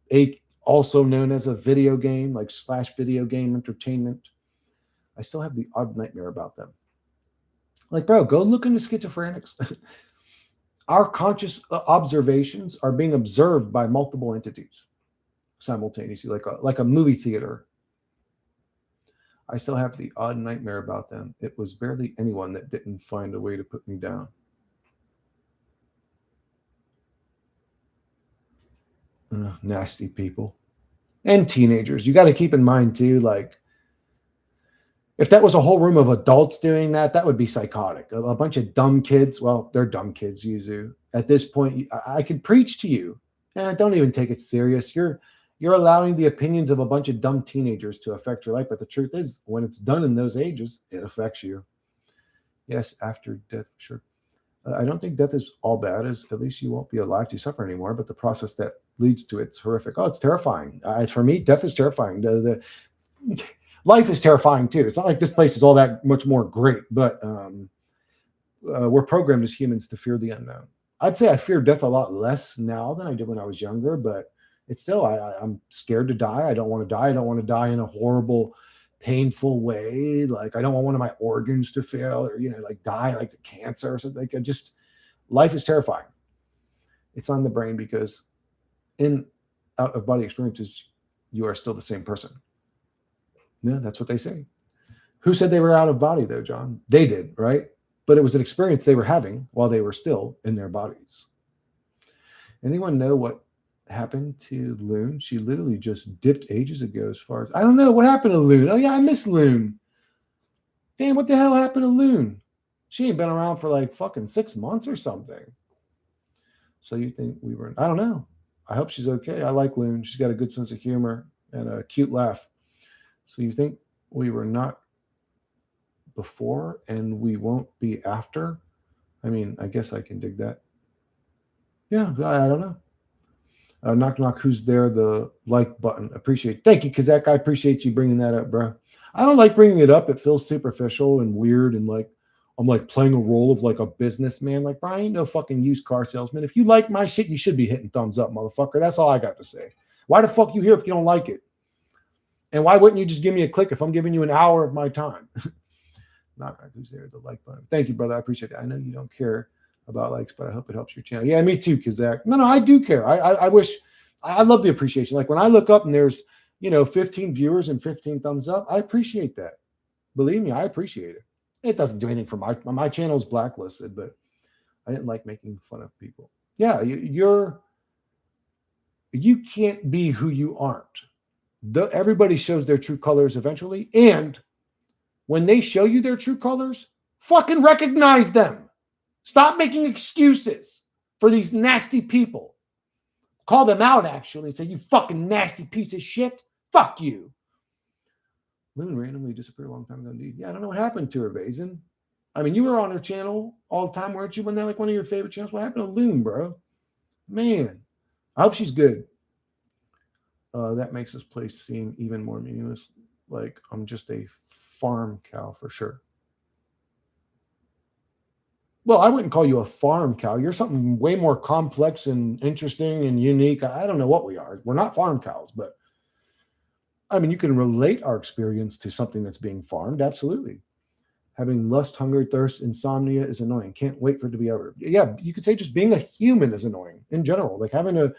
also known as a video game, like / video game entertainment. I still have the odd nightmare about them. Like, bro, go look into schizophrenics. Our conscious observations are being observed by multiple entities simultaneously, like a movie theater. I still have the odd nightmare about them. It was barely anyone that didn't find a way to put me down. Nasty people. And teenagers. You got to keep in mind, too, like, if that was a whole room of adults doing that, that would be psychotic. A bunch of dumb kids. Well, they're dumb kids, Yuzu. At this point, I could preach to you. Don't even take it serious. You're allowing the opinions of a bunch of dumb teenagers to affect your life. But the truth is, when it's done in those ages, it affects you. Yes, after death, sure. I don't think death is all bad. As at least you won't be alive to suffer anymore. But the process that leads to it's horrific. Oh, it's terrifying. For me, death is terrifying. Life is terrifying too. It's not like this place is all that much more great, but we're programmed as humans to fear the unknown. I'd say I fear death a lot less now than I did when I was younger, but it's still, I'm scared to die. I don't want to die. I don't want to die in a horrible, painful way. Like I don't want one of my organs to fail or, like die like the cancer or something. Like life is terrifying. It's on the brain because in out of body experiences, you are still the same person. Yeah, that's what they say. Who said they were out of body, though, John? They did, right? But it was an experience they were having while they were still in their bodies. Anyone know what happened to Loon? She literally just dipped ages ago as far as... I don't know. What happened to Loon? Oh, yeah, I miss Loon. Damn, what the hell happened to Loon? She ain't been around for like fucking 6 months or something. So you think we were... I don't know. I hope she's okay. I like Loon. She's got a good sense of humor and a cute laugh. So you think we were not before and we won't be after? I mean, I guess I can dig that. Yeah, I don't know. Knock, knock, who's there? The like button. Appreciate. Thank you, Kazak. I appreciate you bringing that up, bro. I don't like bringing it up. It feels superficial and weird and like I'm like playing a role of like a businessman. Like, bro, I ain't no fucking used car salesman. If you like my shit, you should be hitting thumbs up, motherfucker. That's all I got to say. Why the fuck you here if you don't like it? And why wouldn't you just give me a click if I'm giving you an hour of my time? Not who's there, the like button. Thank you, brother. I appreciate it. I know you don't care about likes, but I hope it helps your channel. Yeah, me too, Kazak. No, I do care. I wish, I love the appreciation. Like when I look up and there's, 15 viewers and 15 thumbs up, I appreciate that. Believe me, I appreciate it. It doesn't do anything for my channel is blacklisted, but I didn't like making fun of people. Yeah, you can't be who you aren't. Everybody shows their true colors eventually. And when they show you their true colors, fucking recognize them. Stop making excuses for these nasty people. Call them out, actually, and say, you fucking nasty piece of shit. Fuck you. Loon randomly disappeared a long time ago, indeed. Yeah, I don't know what happened to her, Vazen. I mean, you were on her channel all the time, weren't you? Wasn't that like one of your favorite channels? What happened to Loon, bro? Man, I hope she's good. That makes this place seem even more meaningless. Like I'm just a farm cow for sure. Well, I wouldn't call you a farm cow. You're something way more complex and interesting and unique. I don't know what we are. We're not farm cows, but I mean, you can relate our experience to something that's being farmed. Absolutely. Having lust, hunger, thirst, insomnia is annoying. Can't wait for it to be over. Yeah, you could say just being a human is annoying in general. Like having to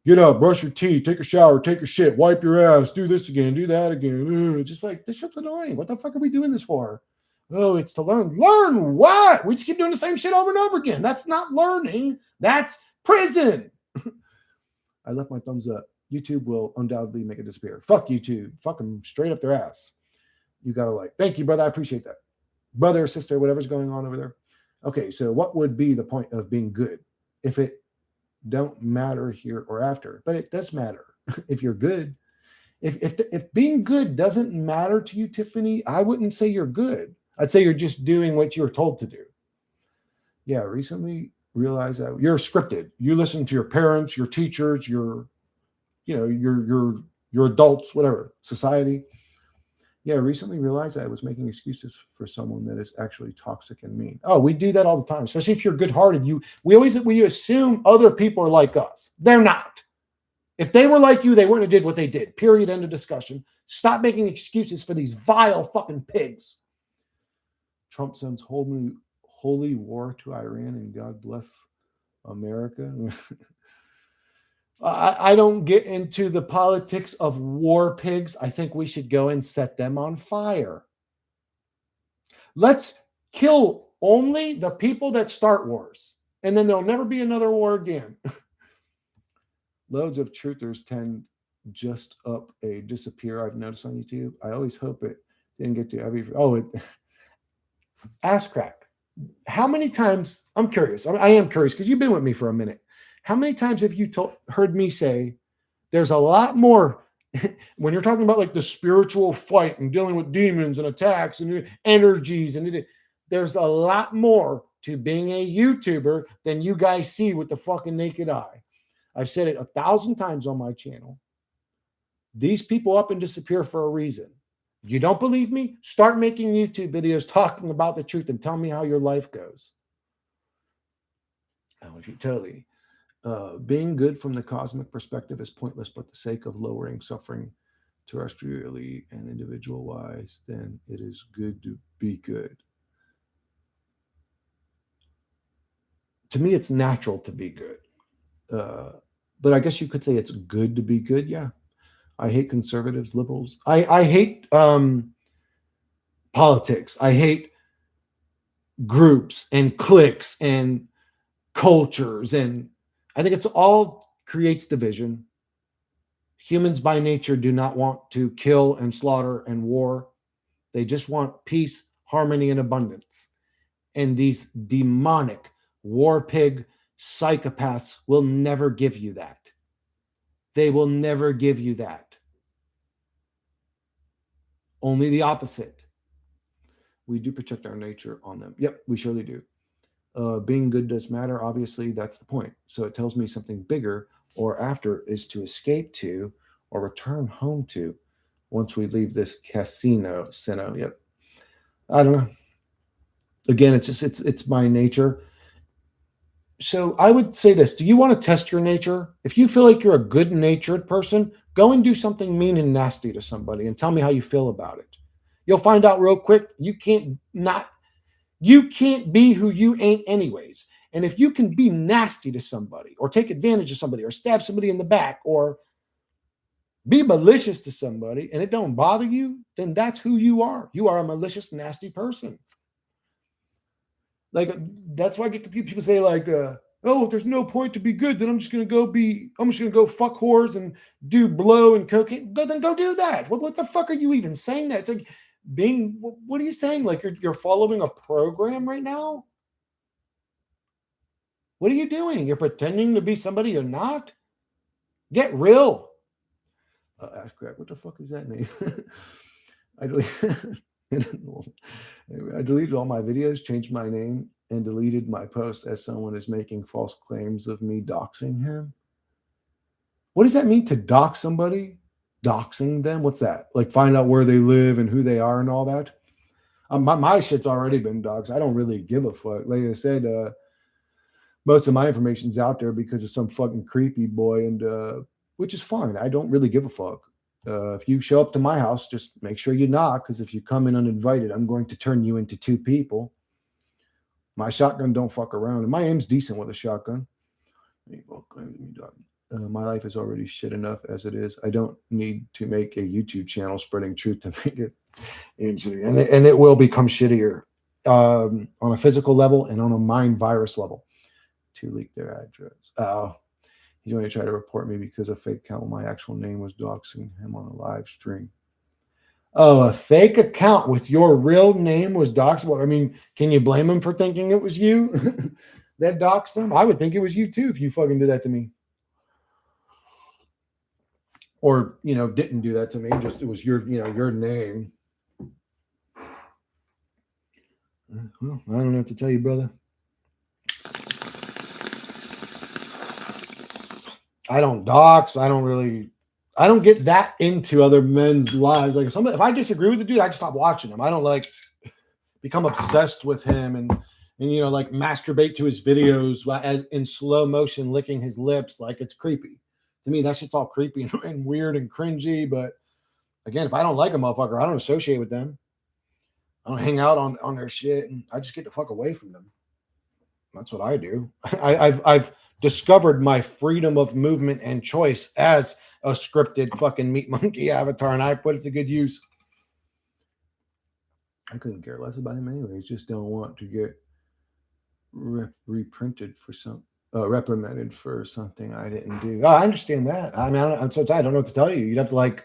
get up, brush your teeth, take a shower, take a shit, wipe your ass, do this again, do that again. Ugh, just like, this shit's annoying. What the fuck are we doing this for? Oh, it's to learn. Learn what? We just keep doing the same shit over and over again. That's not learning. That's prison. I left my thumbs up. YouTube will undoubtedly make it disappear. Fuck YouTube. Fuck them straight up their ass. You gotta like, thank you, brother. I appreciate that. Brother, sister, whatever's going on over there. Okay, so what would be the point of being good if it don't matter here or after? But it does matter if you're good. If being good doesn't matter to you, Tiffany, I wouldn't say you're good. I'd say you're just doing what you're told to do. Yeah, recently realized that you're scripted. You listen to your parents, your teachers, your adults, whatever, society. Yeah, recently realized I was making excuses for someone that is actually toxic and mean. Oh, we do that all the time, especially if you're good-hearted. We assume other people are like us. They're not. If they were like you, they wouldn't have did what they did. Period. End of discussion. Stop making excuses for these vile fucking pigs. Trump sends holy war to Iran and God bless America. I don't get into the politics of war pigs. I think we should go and set them on fire. Let's kill only the people that start wars, and then there'll never be another war again. Loads of truthers tend just up a disappear. I've noticed on YouTube. I always hope it didn't get to every. Ass crack. How many times? I'm curious. I am curious because you've been with me for a minute. How many times have you heard me say there's a lot more when you're talking about like the spiritual fight and dealing with demons and attacks and energies, and there's a lot more to being a YouTuber than you guys see with the fucking naked eye. I've said it 1,000 times on my channel. These people up and disappear for a reason. If you don't believe me, start making YouTube videos talking about the truth and tell me how your life goes. Oh, totally. Being good from the cosmic perspective is pointless, but the sake of lowering suffering terrestrially and individual wise, then it is good to be good. To me, it's natural to be good. But I guess you could say it's good to be good. Yeah. I hate conservatives, liberals. I hate politics. I hate groups and cliques and cultures. And I think it's all creates division. Humans by nature do not want to kill and slaughter and war. They just want peace, harmony, and abundance. And these demonic war pig psychopaths will never give you that. They will never give you that. Only the opposite. We do protect our nature on them. Yep, we surely do. Being good does matter. Obviously, that's the point. So it tells me something bigger or after is to escape to or return home to once we leave this casino. Yep. I don't know. Again, it's my nature. So I would say this. Do you want to test your nature? If you feel like you're a good-natured person, go and do something mean and nasty to somebody and tell me how you feel about it. You'll find out real quick you can't be who you ain't anyways. And if you can be nasty to somebody or take advantage of somebody or stab somebody in the back or be malicious to somebody and it don't bother you, then that's who you are. You are a malicious, nasty person. Like, that's why I get people say like, oh, if there's no point to be good, then I'm just going to go fuck whores and do blow and cocaine. Then go do that. What the fuck are you even saying that? It's like what are you saying? Like you're following a program right now? What are you doing? You're pretending to be somebody you're not? Get real. Ask Greg, what the fuck is that name? I deleted all my videos, changed my name, and deleted my post as someone is making false claims of me doxing him. What does that mean to dox somebody? Doxing them? What's that? Like find out where they live and who they are and all that? My shit's already been doxed. I don't really give a fuck. Like I said, most of my information's out there because of some fucking creepy boy, and which is fine. I don't really give a fuck. If you show up to my house, just make sure you knock, because if you come in uninvited, I'm going to turn you into two people. My shotgun don't fuck around, and my aim's decent with a shotgun. My life is already shit enough as it is. I don't need to make a YouTube channel spreading truth to make it easy, and it will become shittier on a physical level and on a mind virus level. To leak their address. He's going to try to report me because a fake account with my actual name was doxing him on a live stream. Oh, a fake account with your real name was doxing? I mean, can you blame him for thinking it was you that doxed him? I would think it was you too if you fucking did that to me. Or, didn't do that to me. Just it was your name. Well, I don't know what to tell you, brother. I don't dox. I don't get that into other men's lives. Like if I disagree with the dude, I just stop watching him. I don't become obsessed with him and masturbate to his videos as in slow motion, licking his lips. Like it's creepy to me. That shit's all creepy and weird and cringy. But again, if I don't like a motherfucker, I don't associate with them. I don't hang out on their shit, and I just get the fuck away from them. That's what I do. I've discovered my freedom of movement and choice as a scripted fucking meat monkey avatar, and I put it to good use. I couldn't care less about him anyways. Just don't want to get reprinted for reprimanded for something I didn't do. Oh, I understand that. I mean, I don't know what to tell you. You'd have to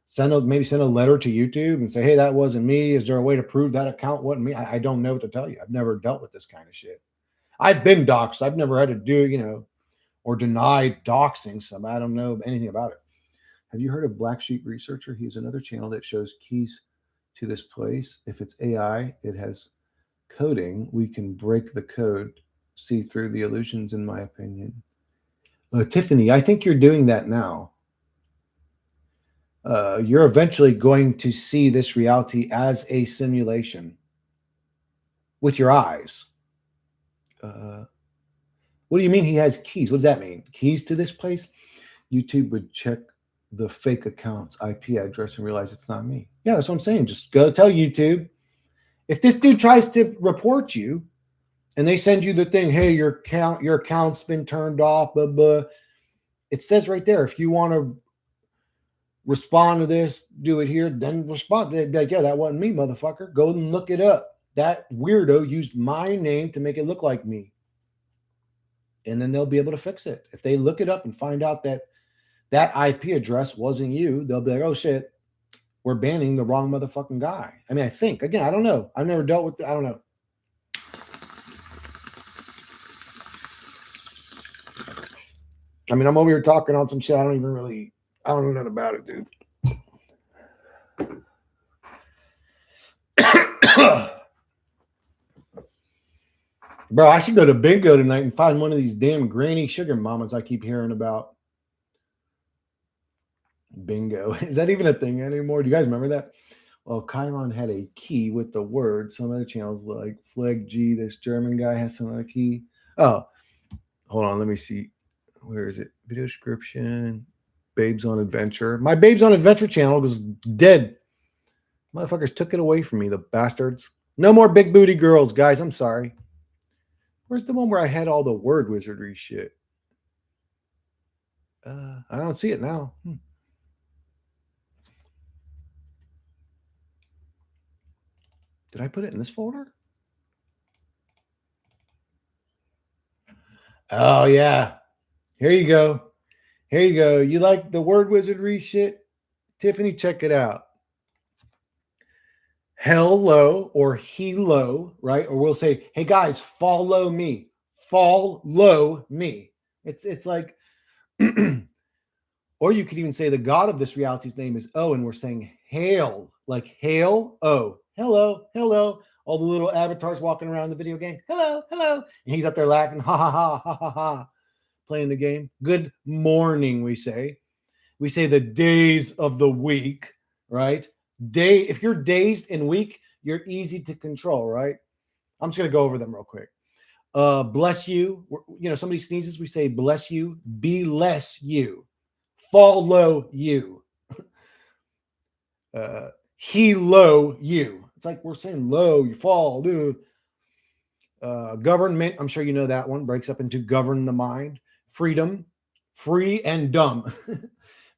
send a letter to YouTube and say, hey, that wasn't me. Is there a way to prove that account wasn't me? I don't know what to tell you. I've never dealt with this kind of shit. I've been doxxed. I've never had to do, or deny doxing somebody. I don't know anything about it. Have you heard of Black Sheep Researcher? He's another channel that shows keys to this place. If it's AI, it has coding. We can break the code, see through the illusions, in my opinion. Tiffany, I think you're doing that now. You're eventually going to see this reality as a simulation with your eyes. What do you mean he has keys? What does that mean? Keys to this place? YouTube would check the fake account's IP address and realize it's not me. Yeah, that's what I'm saying. Just go tell YouTube. If this dude tries to report you and they send you the thing, hey, your account's been turned off, blah, blah. It says right there, if you want to respond to this, do it here, then respond. They'd be like, yeah, that wasn't me, motherfucker. Go and look it up. That weirdo used my name to make it look like me. And then they'll be able to fix it. If they look it up and find out that IP address wasn't you, they'll be like, oh shit, we're banning the wrong motherfucking guy. I mean, I think, again, I don't know. I've never dealt with, I don't know. I mean, I'm over here talking on some shit. I don't know nothing about it, dude. Bro, I should go to bingo tonight and find one of these damn granny sugar mamas I keep hearing about. Bingo. Is that even a thing anymore? Do you guys remember that? Well, Chiron had a key with the word. Some other channels like Fleg G, this German guy has some other key. Oh, hold on. Let me see. Where is it? Video description. Babes on Adventure. My Babes on Adventure channel was dead. Motherfuckers took it away from me, the bastards. No more big booty girls, guys. I'm sorry. Where's the one where I had all the word wizardry shit? I don't see it now. Did I put it in this folder? Oh, yeah. Here you go. Here you go. You like the word wizardry shit? Tiffany, check it out. Hello or hello, right? Or we'll say, hey guys, follow me. Follow me. It's like Or you could even say the God of this reality's name is O, and we're saying hail, like hail, O. Hello, hello. All the little avatars walking around the video game. Hello, hello. And he's up there laughing, ha ha ha ha ha ha, playing the game. Good morning, we say. We say the days of the week, right? If you're dazed and weak, you're easy to control, right? I'm just gonna go over them real quick. Bless you. Somebody sneezes, we say bless you, be less you, follow you, he low you. It's like we're saying low, you fall, dude. Government, I'm sure you know that one, breaks up into govern the mind. Freedom, free and dumb.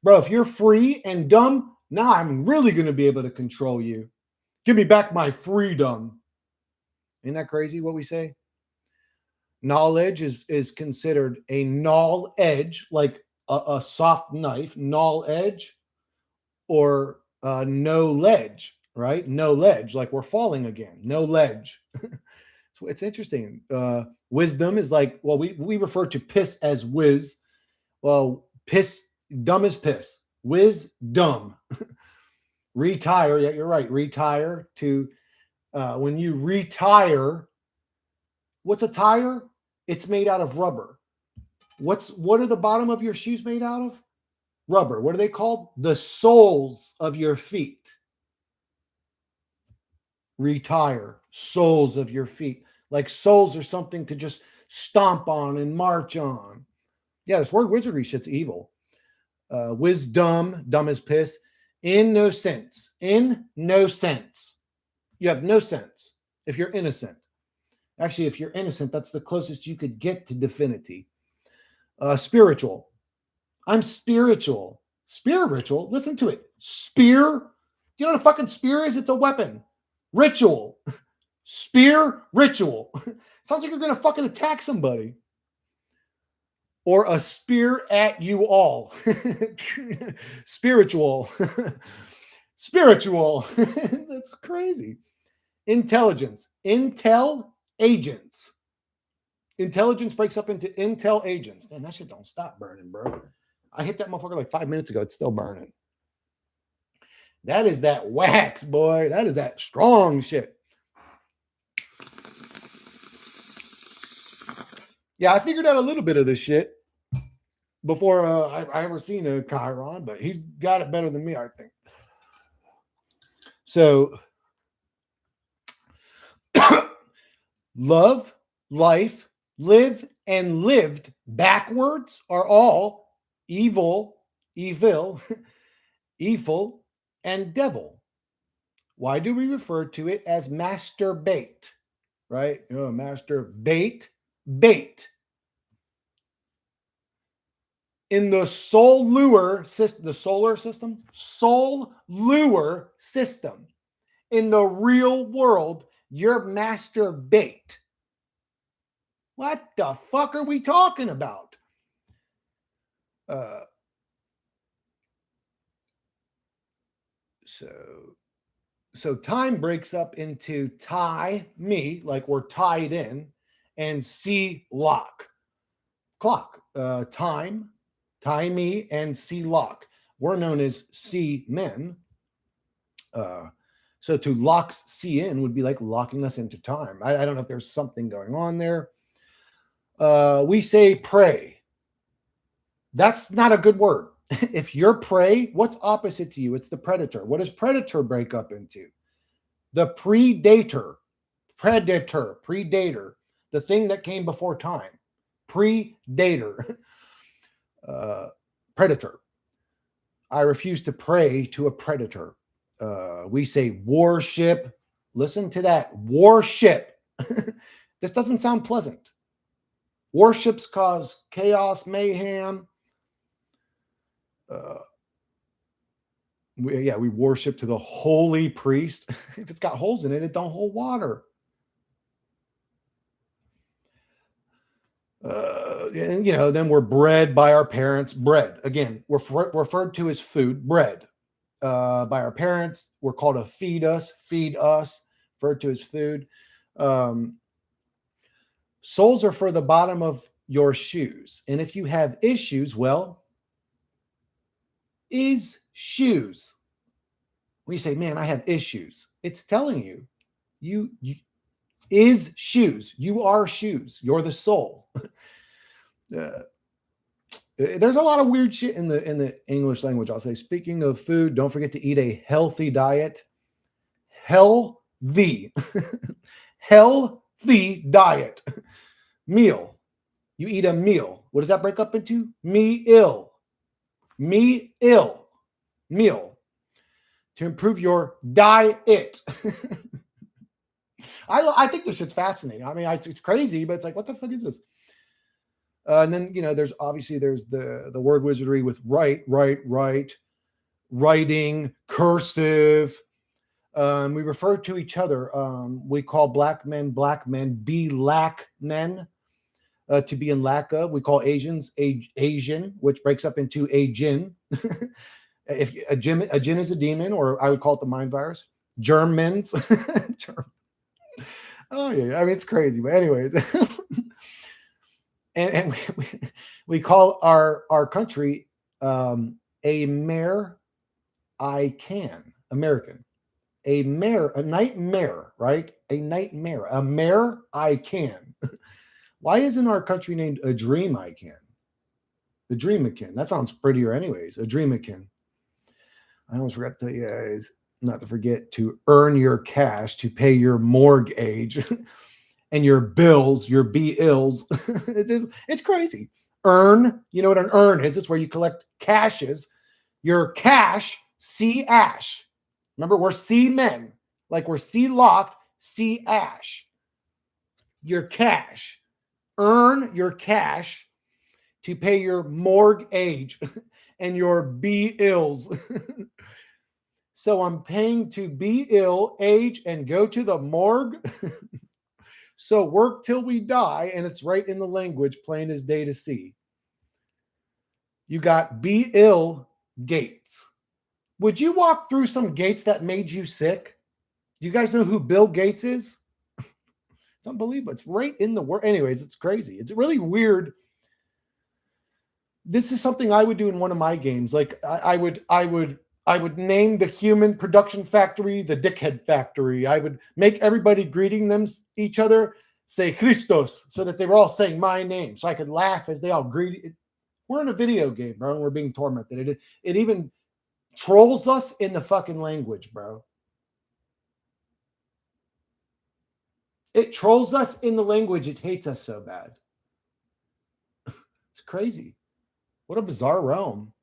Bro, if you're free and dumb, now I'm really going to be able to control you. Give me back my freedom. Isn't that crazy what we say? Knowledge is considered a null edge, like a soft knife, null edge, or no ledge, right? No ledge, like we're falling again. No ledge. So it's interesting. Wisdom is like, well, we refer to piss as whiz. Well, piss, dumb is piss. Whiz, dumb. Retire, yeah, you're right. Retire to when you retire. What's a tire? It's made out of rubber. What are the bottom of your shoes made out of? Rubber. What are they called? The soles of your feet. Retire. Soles of your feet. Like soles are something to just stomp on and march on. Yeah, this word wizardry shit's evil. Wisdom, dumb as piss. In no sense. In no sense. You have no sense if you're innocent. Actually, if you're innocent, that's the closest you could get to divinity. Spiritual. I'm spiritual. Spiritual? Listen to it. Spear. Do you know what a fucking spear is? It's a weapon. Ritual. Spear, ritual. Sounds like you're going to fucking attack somebody. Or a spear at you all. Spiritual. Spiritual. That's crazy. Intelligence. Intel agents. Intelligence breaks up into intel agents. Man, that shit don't stop burning, bro. I hit that motherfucker like 5 minutes ago. It's still burning. That is that wax, boy. That is that strong shit. Yeah, I figured out a little bit of this shit before I ever seen a Chiron, but he's got it better than me, I think. So, love, life, live, and lived backwards are all evil, evil, and devil. Why do we refer to it as masturbate? Right? Masturbate, bait. In the soul lure system, the solar system, soul lure system, in the real world, you're masturbate. What the fuck are we talking about? So time breaks up into tie me, like we're tied in, and see lock, clock. Time, tie me, and see lock. We're known as see men. So to lock see in would be like locking us into time. I don't know if there's something going on there. We say pray. That's not a good word. If you're prey, what's opposite to you? It's the predator. What does predator break up into? The predator, the thing that came before time. Predator, predator. I refuse to pray to a predator. We say warship. Listen to that. Warship. This doesn't sound pleasant. Warships cause chaos, mayhem. We worship to the holy priest. If it's got holes in it, it don't hold water. And then we're bred by our parents. Bread, again, we're referred to as food, bread. By our parents, we're called to feed us, referred to as food. Soles are for the bottom of your shoes. And if you have issues, well, is shoes. When you say, man, I have issues, it's telling you is shoes. You are shoes. You're the soul. There's a lot of weird shit in the English language. I'll say, speaking of food, don't forget to eat a healthy diet. Healthy. Healthy diet. Meal. You eat a meal. What does that break up into? Me ill. Me ill. Meal. To improve your diet. I think this shit's fascinating. I mean, it's crazy, but it's like, what the fuck is this? And then, there's the word wizardry with write, writing, cursive. We refer to each other. We call black men, be lack men, to be in lack of. We call Asians Asian, which breaks up into a jinn. If a jinn is a demon, or I would call it the mind virus. Germans. Oh yeah, I mean, it's crazy, but anyways. and we call our country a mare I can American. A nightmare, right? A nightmare. A mare I can. Why isn't our country named a dream I can? The dreamakin. That sounds prettier anyways. A dreamakin. I almost forgot to tell you guys not to forget to earn your cash to pay your mortgage and your bills, your bills. It's crazy. Earn, you know what an earn is? It's where you collect cashes. Your cash, see ash. Remember, we're sea men. Like we're sea locked, sea ash. Your cash. Earn your cash to pay your mortgage and your bills. So I'm paying to be ill, age, and go to the morgue. So work till we die, and it's right in the language, plain as day to see. You got be ill gates. Would you walk through some gates that made you sick? Do you guys know who Bill Gates is? It's unbelievable. It's right in the word. Anyways, it's crazy. It's really weird. This is something I would do in one of my games. Like I would name the human production factory the dickhead factory. I would make everybody greeting them each other say Christos, so that they were all saying my name, so I could laugh as they all greet. We're in a video game, bro, and we're being tormented. It even trolls us in the fucking language, bro. It trolls us in the language. It hates us so bad. It's crazy. What a bizarre realm.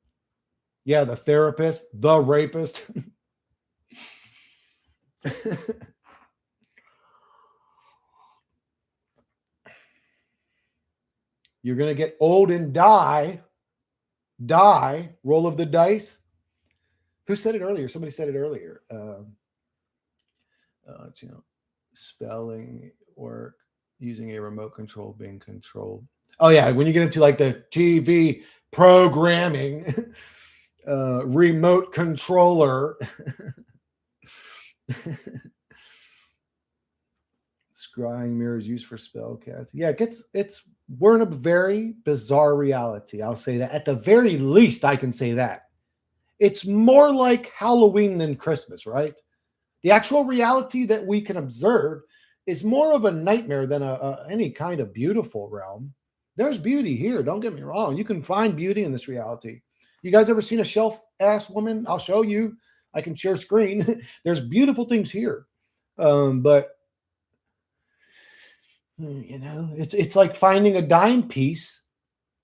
Yeah, the therapist, the rapist. You're going to get old and die. Die. Roll of the dice. Who said it earlier? Somebody said it earlier. Spelling work, using a remote control, being controlled. Oh, yeah. When you get into like the TV programming, remote controller. Scrying mirrors used for spell casting. Yeah, we're in a very bizarre reality. I'll say that. At the very least, I can say that. It's more like Halloween than Christmas, right? The actual reality that we can observe is more of a nightmare than any kind of beautiful realm. There's beauty here. Don't get me wrong. You can find beauty in this reality. You guys ever seen a shelf-ass woman? I'll show you. I can share screen. There's beautiful things here. But it's like finding a dime piece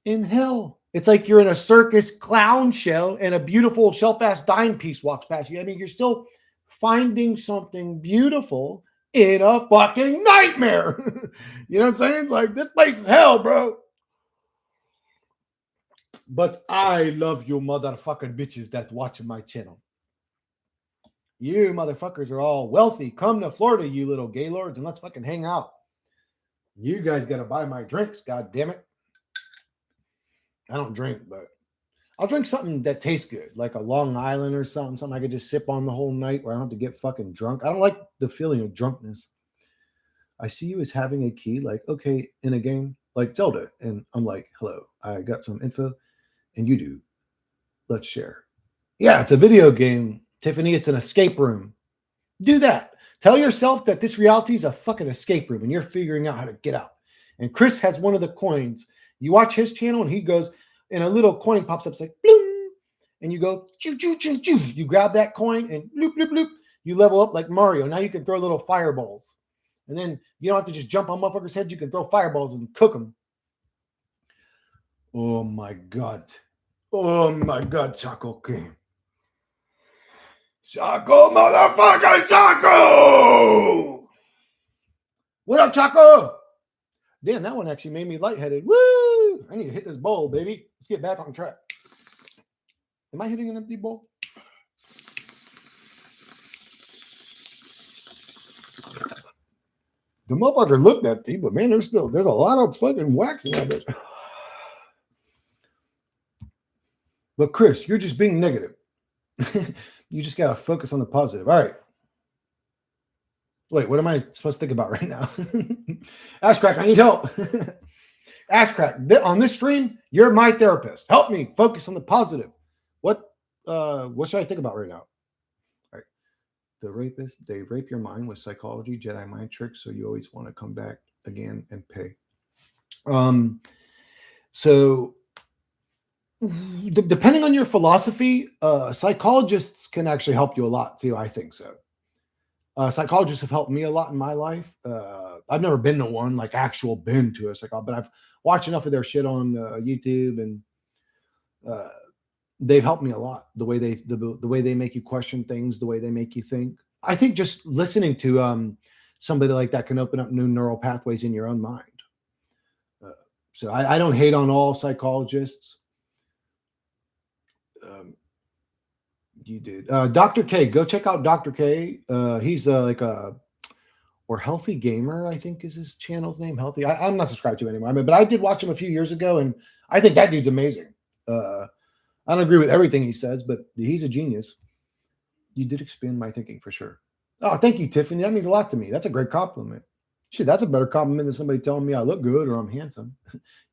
in hell. It's like you're in a circus clown show and a beautiful shelf-ass dime piece walks past you. I mean, you're still finding something beautiful in a fucking nightmare. You know what I'm saying? It's like, this place is hell, bro. But I love you motherfucking bitches that watch my channel. You motherfuckers are all wealthy. Come to Florida, you little gaylords, and let's fucking hang out. You guys got to buy my drinks, god damn it. I don't drink, but I'll drink something that tastes good, like a Long Island or something I could just sip on the whole night where I don't have to get fucking drunk. I don't like the feeling of drunkenness. I see you as having a key, like, okay, in a game, like Zelda. And I'm like, hello, I got some info, and you do. Let's share. Yeah, it's a video game, Tiffany. It's an escape room. Do that. Tell yourself that this reality is a fucking escape room and you're figuring out how to get out. And Chris has one of the coins. You watch his channel and he goes, and a little coin pops up. It's like, bloom. And you go, choo, choo, choo, choo. You grab that coin and bloop, bloop, bloop. You level up like Mario. Now you can throw little fireballs. And then you don't have to just jump on motherfuckers' heads. You can throw fireballs and cook them. Oh my God. Oh my God, Chaco King. Chaco, motherfucking Chaco! What up, Chaco? Damn, that one actually made me lightheaded. Woo! I need to hit this bowl, baby. Let's get back on track. Am I hitting an empty bowl? The motherfucker looked empty, but man, there's a lot of fucking wax in that bitch. But Chris, you're just being negative. You just gotta focus on the positive. All right. Wait, what am I supposed to think about right now? Ass Crack, I need help. Ass Crack, on this stream, you're my therapist. Help me focus on the positive. What should I think about right now? All right. The rapist, they rape your mind with psychology, Jedi mind tricks, so you always want to come back again and pay. So depending on your philosophy, psychologists can actually help you a lot too. I think so. Psychologists have helped me a lot in my life. I've never been to one, like actual been to a psychologist, but I've watched enough of their shit on YouTube, and they've helped me a lot. The way they make you question things, the way they make you think. I think just listening to somebody like that can open up new neural pathways in your own mind. So I don't hate on all psychologists. You did. Dr. K, go check out Dr. K. He's like or Healthy Gamer, I think is his channel's name. Healthy. I'm not subscribed to him anymore. But I did watch him a few years ago, and I think that dude's amazing. I don't agree with everything he says, but he's a genius. You did expand my thinking for sure. Oh, thank you, Tiffany. That means a lot to me. That's a great compliment. Shit, that's a better compliment than somebody telling me I look good or I'm handsome.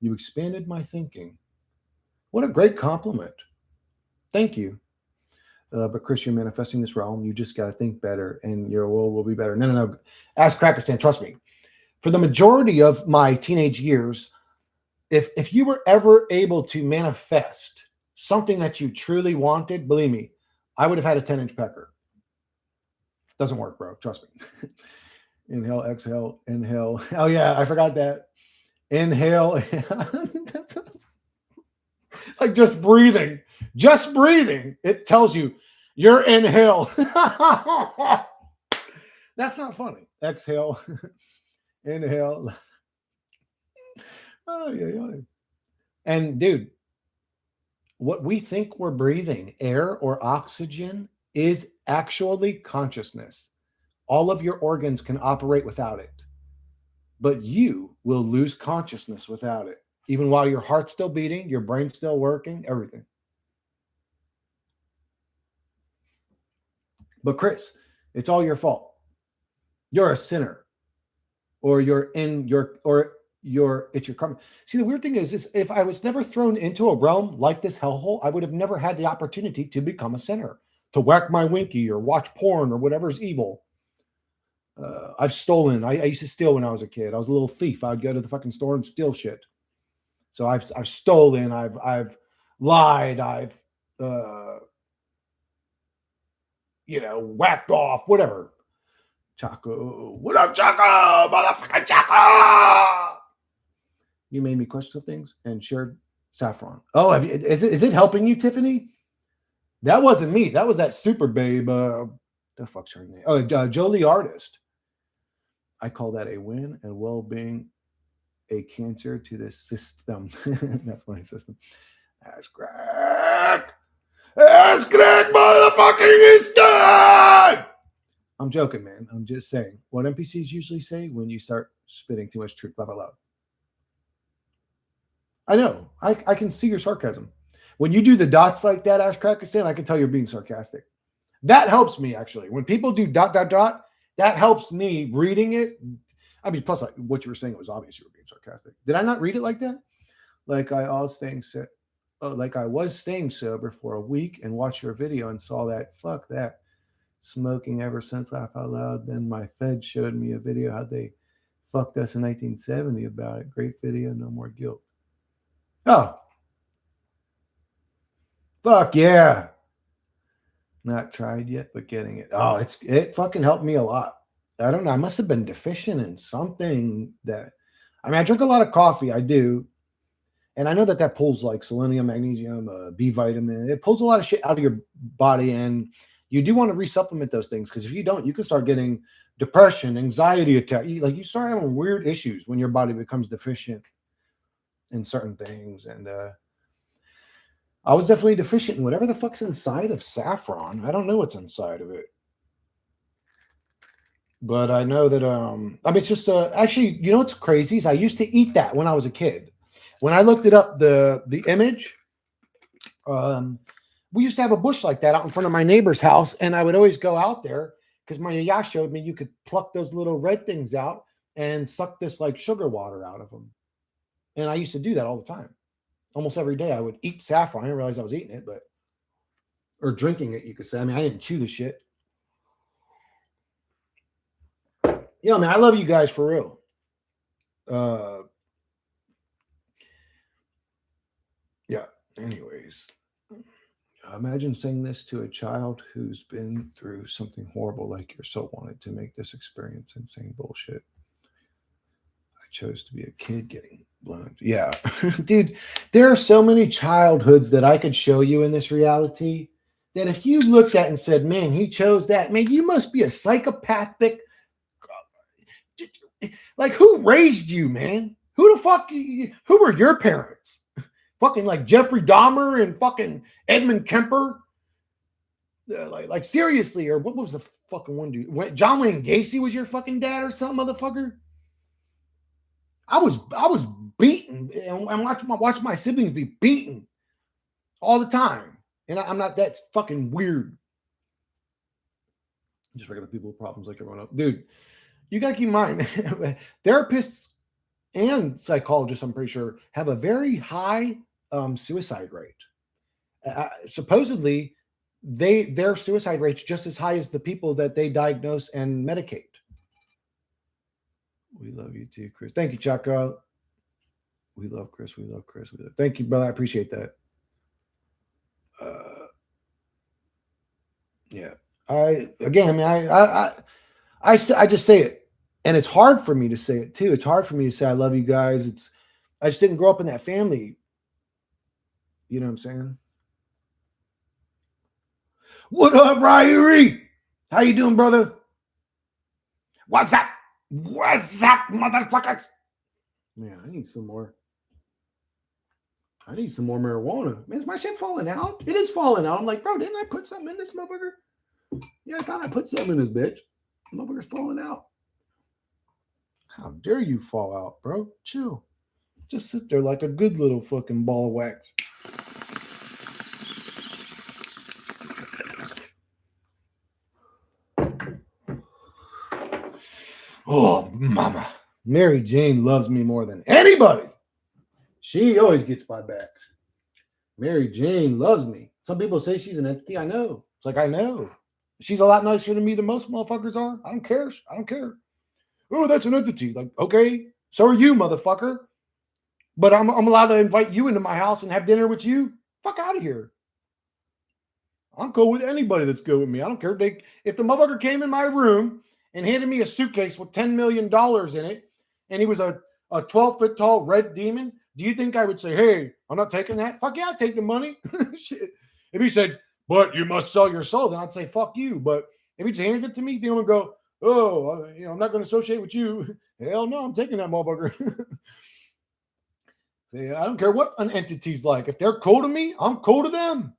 You expanded my thinking. What a great compliment. Thank you. But Chris, you're manifesting this realm. You just got to think better and your world will be better. No. Ask Krakistan, trust me. For the majority of my teenage years, if you were ever able to manifest something that you truly wanted, believe me, I would have had a 10-inch pecker. Doesn't work, bro. Trust me. Inhale, exhale, inhale. Oh, yeah, I forgot that. Inhale. Like just breathing. Just breathing. It tells you you're inhale. That's not funny. Exhale. Inhale. Oh, yeah. And dude, what we think we're breathing, air or oxygen, is actually consciousness. All of your organs can operate without it, but you will lose consciousness without it. Even while your heart's still beating, your brain's still working, everything. But Chris, it's all your fault. You're a sinner, or it's your karma. See, the weird thing is if I was never thrown into a realm like this hellhole, I would have never had the opportunity to become a sinner, to whack my winky or watch porn or whatever's evil. I've stolen. I used to steal when I was a kid. I was a little thief. I'd go to the fucking store and steal shit. So I've stolen. I've lied. I've whacked off. Whatever. Chaco, what up, Chaco? Motherfucking Chaco! You made me question some things and shared saffron. Oh, is it helping you, Tiffany? That wasn't me. That was that super babe. The fuck's her name? Oh, Jolie Artist. I call that a win and well-being, a cancer to the system. That's my system. Ass Crack, motherfucking is dead. I'm joking, man. I'm just saying what NPCs usually say when you start spitting too much truth out loud. I know. I can see your sarcasm. When you do the dots like that, Ash Krakistan, I can tell you're being sarcastic. That helps me, actually. When people do ... that helps me reading it. I mean, plus what you were saying was obvious you were being sarcastic. Did I not read it like that? Like I always think, like I was staying sober for a week and watched your video and saw that, fuck that, smoking ever since Laugh Out Loud. Then my Fed showed me a video how they fucked us in 1970 about it. Great video, no more guilt. Oh, fuck yeah. Not tried yet, but getting it. Oh, it fucking helped me a lot. I don't know. I must have been deficient in something that, I mean, I drink a lot of coffee. I do. And I know that pulls like selenium, magnesium, B vitamin. It pulls a lot of shit out of your body. And you do want to resupplement those things, because if you don't, you can start getting depression, anxiety attack. You start having weird issues when your body becomes deficient in certain things. And I was definitely deficient in whatever the fuck's inside of saffron. I don't know what's inside of it. But I know that, I mean, it's just, actually, you know what's crazy is I used to eat that when I was a kid. When I looked it up, the image, we used to have a bush like that out in front of my neighbor's house, and I would always go out there because my yaya showed me you could pluck those little red things out and suck this like sugar water out of them. And I used to do that all the time. Almost every day I would eat saffron. I didn't realize I was eating it, or drinking it, you could say. I mean, I didn't chew the shit. Yeah, man, I love you guys for real. Yeah. Anyways, imagine saying this to a child who's been through something horrible like your so wanted to make this experience insane bullshit. I chose to be a kid getting blown. Yeah. Dude, there are so many childhoods that I could show you in this reality that if you looked at and said, man, he chose that, man, you must be a psychopathic. Like, who raised you, man? Who the fuck? Who were your parents? Fucking like Jeffrey Dahmer and fucking Edmund Kemper? Like seriously, or what was the fucking one dude? John Wayne Gacy was your fucking dad or something, motherfucker? I was beaten and watch my siblings be beaten all the time. And I'm not that fucking weird. Just regular people with problems like everyone else. Dude, you got to keep in mind, therapists and psychologists, I'm pretty sure, have a very high suicide rate. Supposedly, their suicide rate's just as high as the people that they diagnose and medicate. We love you too, Chris. Thank you, Chaco. We love Chris. We love Chris. Thank you, brother. I appreciate that. Yeah. I just say it. And it's hard for me to say it too. It's hard for me to say I love you guys. I just didn't grow up in that family. You know what I'm saying? What up, Ryrie? How you doing, brother? What's up? What's up, motherfuckers? Man, I need some more marijuana. Man, is my shit falling out? It is falling out. I'm like, bro, didn't I put something in this motherfucker? Yeah, I thought I put something in this bitch. The motherfucker's falling out. How dare you fall out, bro? Chill. Just sit there like a good little fucking ball of wax. Oh, mama. Mary Jane loves me more than anybody. She always gets my back. Mary Jane loves me. Some people say she's an entity. I know. It's like, I know. She's a lot nicer to me than most motherfuckers are. I don't care. I don't care. Oh, that's an entity. Like, okay, so are you, motherfucker. But I'm allowed to invite you into my house and have dinner with you? Fuck out of here. I'm cool with anybody that's good with me. I don't care. If the motherfucker came in my room and handed me a suitcase with $10 million in it, and he was a 12-foot tall red demon, do you think I would say, hey, I'm not taking that? Fuck yeah, I'll take the money. Shit. If he said, but you must sell your soul, then I'd say, fuck you. But if he just handed it to me, then I'm going to go, oh, I'm not going to associate with you. Hell no, I'm taking that motherfucker. Yeah, I don't care what an entity's like. If they're cool to me, I'm cool to them.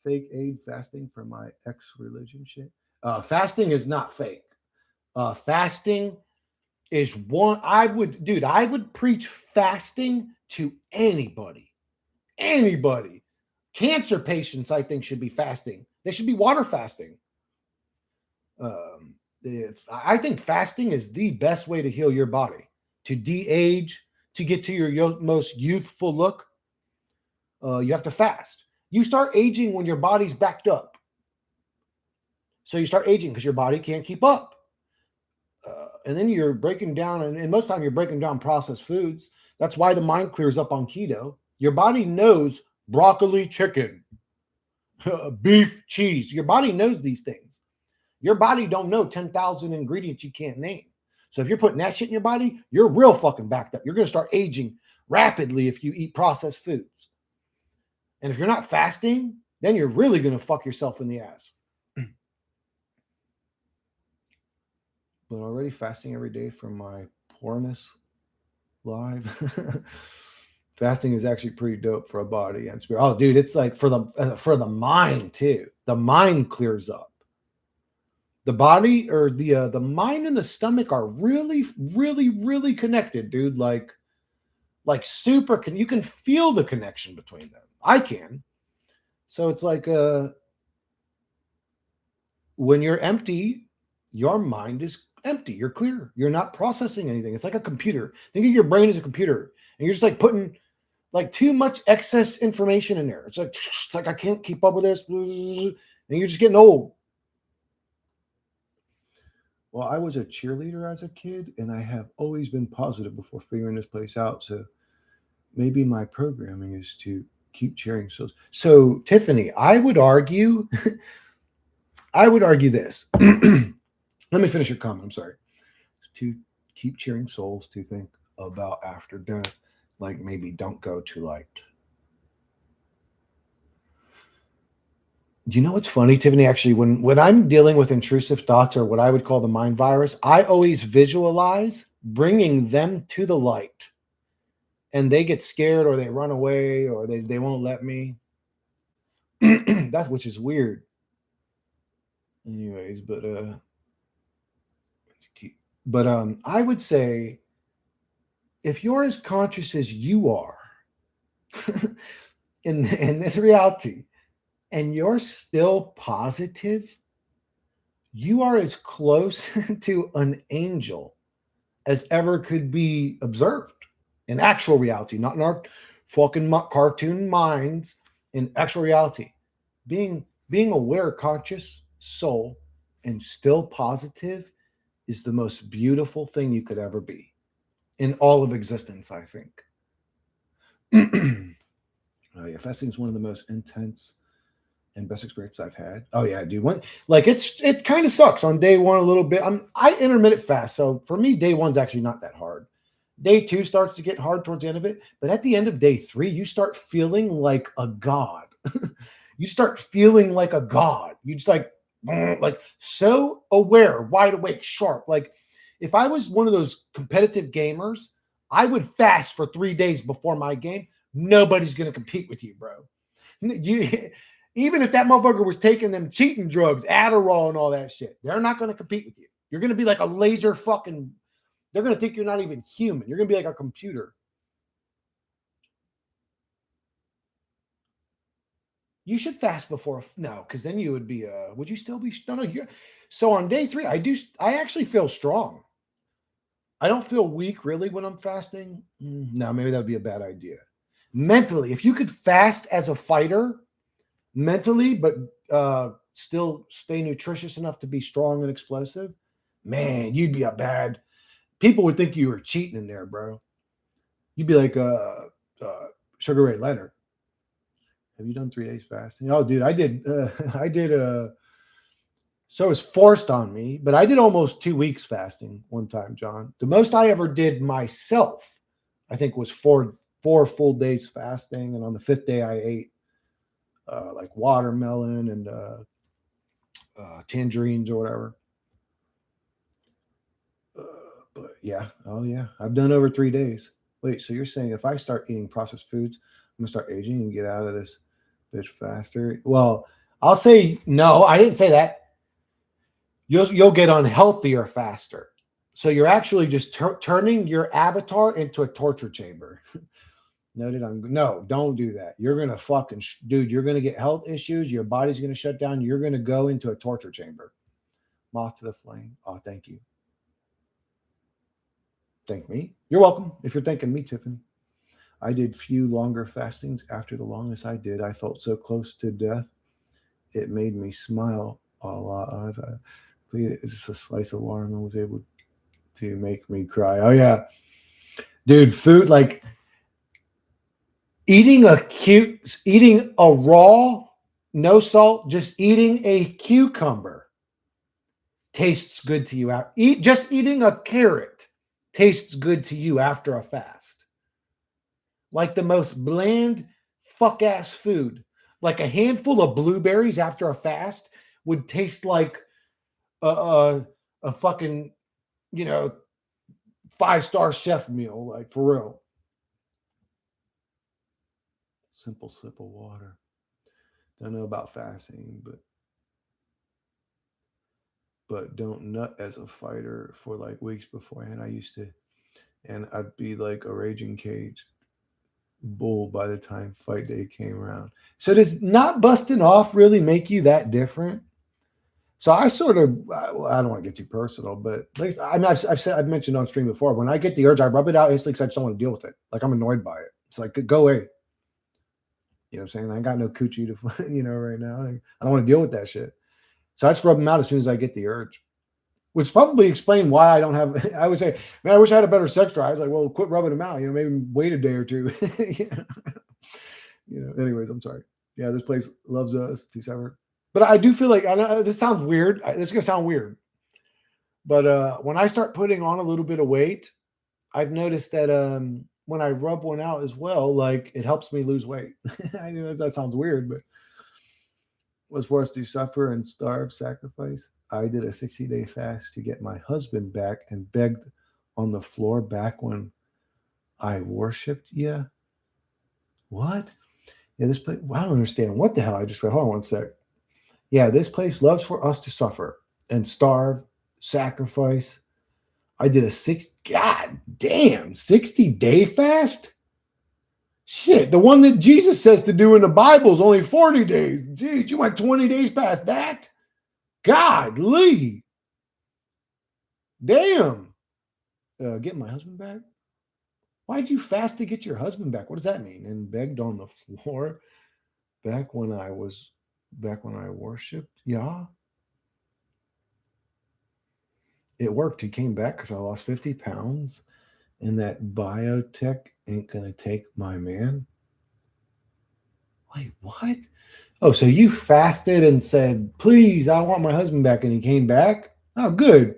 Fake aid fasting for my ex-religion shit. Fasting is not fake. Fasting is one. I would preach fasting to anybody. Anybody. Cancer patients, I think, should be fasting. They should be water fasting. I think fasting is the best way to heal your body, to de-age, to get to your most youthful look. You have to fast. You start aging when your body's backed up. So you start aging because your body can't keep up. And then you're breaking down, and most of the time you're breaking down processed foods. That's why the mind clears up on keto. Your body knows broccoli, chicken, beef, cheese. Your body knows these things. Your body don't know 10,000 ingredients you can't name. So if you're putting that shit in your body, you're real fucking backed up. You're going to start aging rapidly if you eat processed foods. And if you're not fasting, then you're really going to fuck yourself in the ass. But already fasting every day for my poorness live. Fasting is actually pretty dope for a body and spirit. Oh, dude, it's like for the mind too. The mind clears up. The body or the mind and the stomach are really, really, really connected, dude. Like super. You can feel the connection between them. I can. So it's like when you're empty, your mind is empty. You're clear. You're not processing anything. It's like a computer. Think of your brain as a computer, and you're just like putting like too much excess information in there. It's like I can't keep up with this, and you're just getting old. Well, I was a cheerleader as a kid, and I have always been positive before figuring this place out. So maybe my programming is to keep cheering. So Tiffany, I would argue, this. Let me finish your comment. I'm sorry. To keep cheering souls to think about after death, like maybe don't go too light. You know what's funny, Tiffany? Actually, when I'm dealing with intrusive thoughts or what I would call the mind virus, I always visualize bringing them to the light, and they get scared or they run away or they won't let me. That's which is weird. Anyways, but I would say if you're as conscious as you are in this reality, and you're still positive, you are as close to an angel as ever could be observed in actual reality, not in our fucking cartoon minds. In actual reality, being aware, conscious soul, and still positive is the most beautiful thing you could ever be in all of existence, I think. Oh yeah, fasting is one of the most intense and best experience I've had. Oh yeah, dude. It kind of sucks on day one a little bit. I intermittent fast, so for me, day one's actually not that hard. Day two starts to get hard towards the end of it, but at the end of day three, you start feeling like a god. You start feeling like a god. You just like so aware, wide awake, sharp. Like if I was one of those competitive gamers, I would fast for 3 days before my game. Nobody's gonna compete with you, bro. You even if that motherfucker was taking them cheating drugs, Adderall and all that shit, they're not going to compete with you. You're going to be like a laser fucking, they're going to think you're not even human. You're going to be like a computer. You should fast before, no, because then you would be, would you still be, no, you're, so on day three, I actually feel strong. I don't feel weak really when I'm fasting. No, maybe that would be a bad idea. Mentally, if you could fast as a fighter, mentally, but still stay nutritious enough to be strong and explosive, man, you'd be a bad. People would think you were cheating in there, bro. You'd be like Sugar Ray Leonard. Have you done 3 days fasting? Oh, dude, I did. I did. So it was forced on me, but I did almost 2 weeks fasting one time, John. The most I ever did myself, I think, was four full days fasting, and on the 5th day, I ate like watermelon and tangerines or whatever. But yeah, oh yeah, I've done over 3 days. Wait, so you're saying if I start eating processed foods, I'm gonna start aging and get out of this bitch faster? Well, I'll say no. I didn't say that. You'll get unhealthier faster. So you're actually just turning your avatar into a torture chamber. Noted. No, don't do that. You're gonna fucking dude. You're gonna get health issues. Your body's gonna shut down. You're gonna go into a torture chamber. Moth to the flame. Oh, thank you. Thank me. You're welcome. If you're thanking me, Tiffany. I did few longer fastings. After the longest I did, I felt so close to death. It made me smile a lot. As I pleaded, just a slice of watermelon was able to make me cry. Oh yeah, dude, food like eating a raw, no salt, just eating a cucumber tastes good to you. Just eating a carrot tastes good to you after a fast. Like the most bland fuck ass food. Like a handful of blueberries after a fast would taste like a fucking, you know, 5-star chef meal, like for real. Simple sip of water. Don't know about fasting, but don't nut as a fighter for like weeks beforehand. I used to, and I'd be like a raging cage bull by the time fight day came around. So does not busting off really make you that different? So I sort of, I don't want to get too personal, but at least I mean, I've mentioned on stream before. When I get the urge, I rub it out instantly because I just don't want to deal with it. Like I'm annoyed by it. It's like go away. You know what I'm saying? I ain't got no coochie to, right now. I don't want to deal with that shit. So I just rub them out as soon as I get the urge, which probably explain why I don't have. I would say, man, I wish I had a better sex drive. I was like, well, quit rubbing them out. Maybe wait a day or two. Anyways, I'm sorry. Yeah, this place loves us to sever. But I do feel like I know this sounds weird. This is gonna sound weird, but when I start putting on a little bit of weight, I've noticed that when I rub one out as well, like it helps me lose weight. I know that sounds weird, but was forced to suffer and starve, sacrifice. I did a 60-day fast to get my husband back and begged on the floor back when I worshipped. Yeah. What? Yeah, this place, well, I don't understand what the hell I just read. Hold on one sec. Yeah, this place loves for us to suffer and starve, sacrifice. I did a god damn 60-day fast. Shit, the one that Jesus says to do in the Bible is only 40 days. Jeez, you went 20 days past that? Godly. Damn. Get my husband back? Why'd you fast to get your husband back? What does that mean? And begged on the floor back when I worshipped. Yeah. It worked. He came back because I lost 50 pounds. And that biotech ain't going to take my man. Wait, what? Oh, so you fasted and said, please, I want my husband back. And he came back? Oh, good.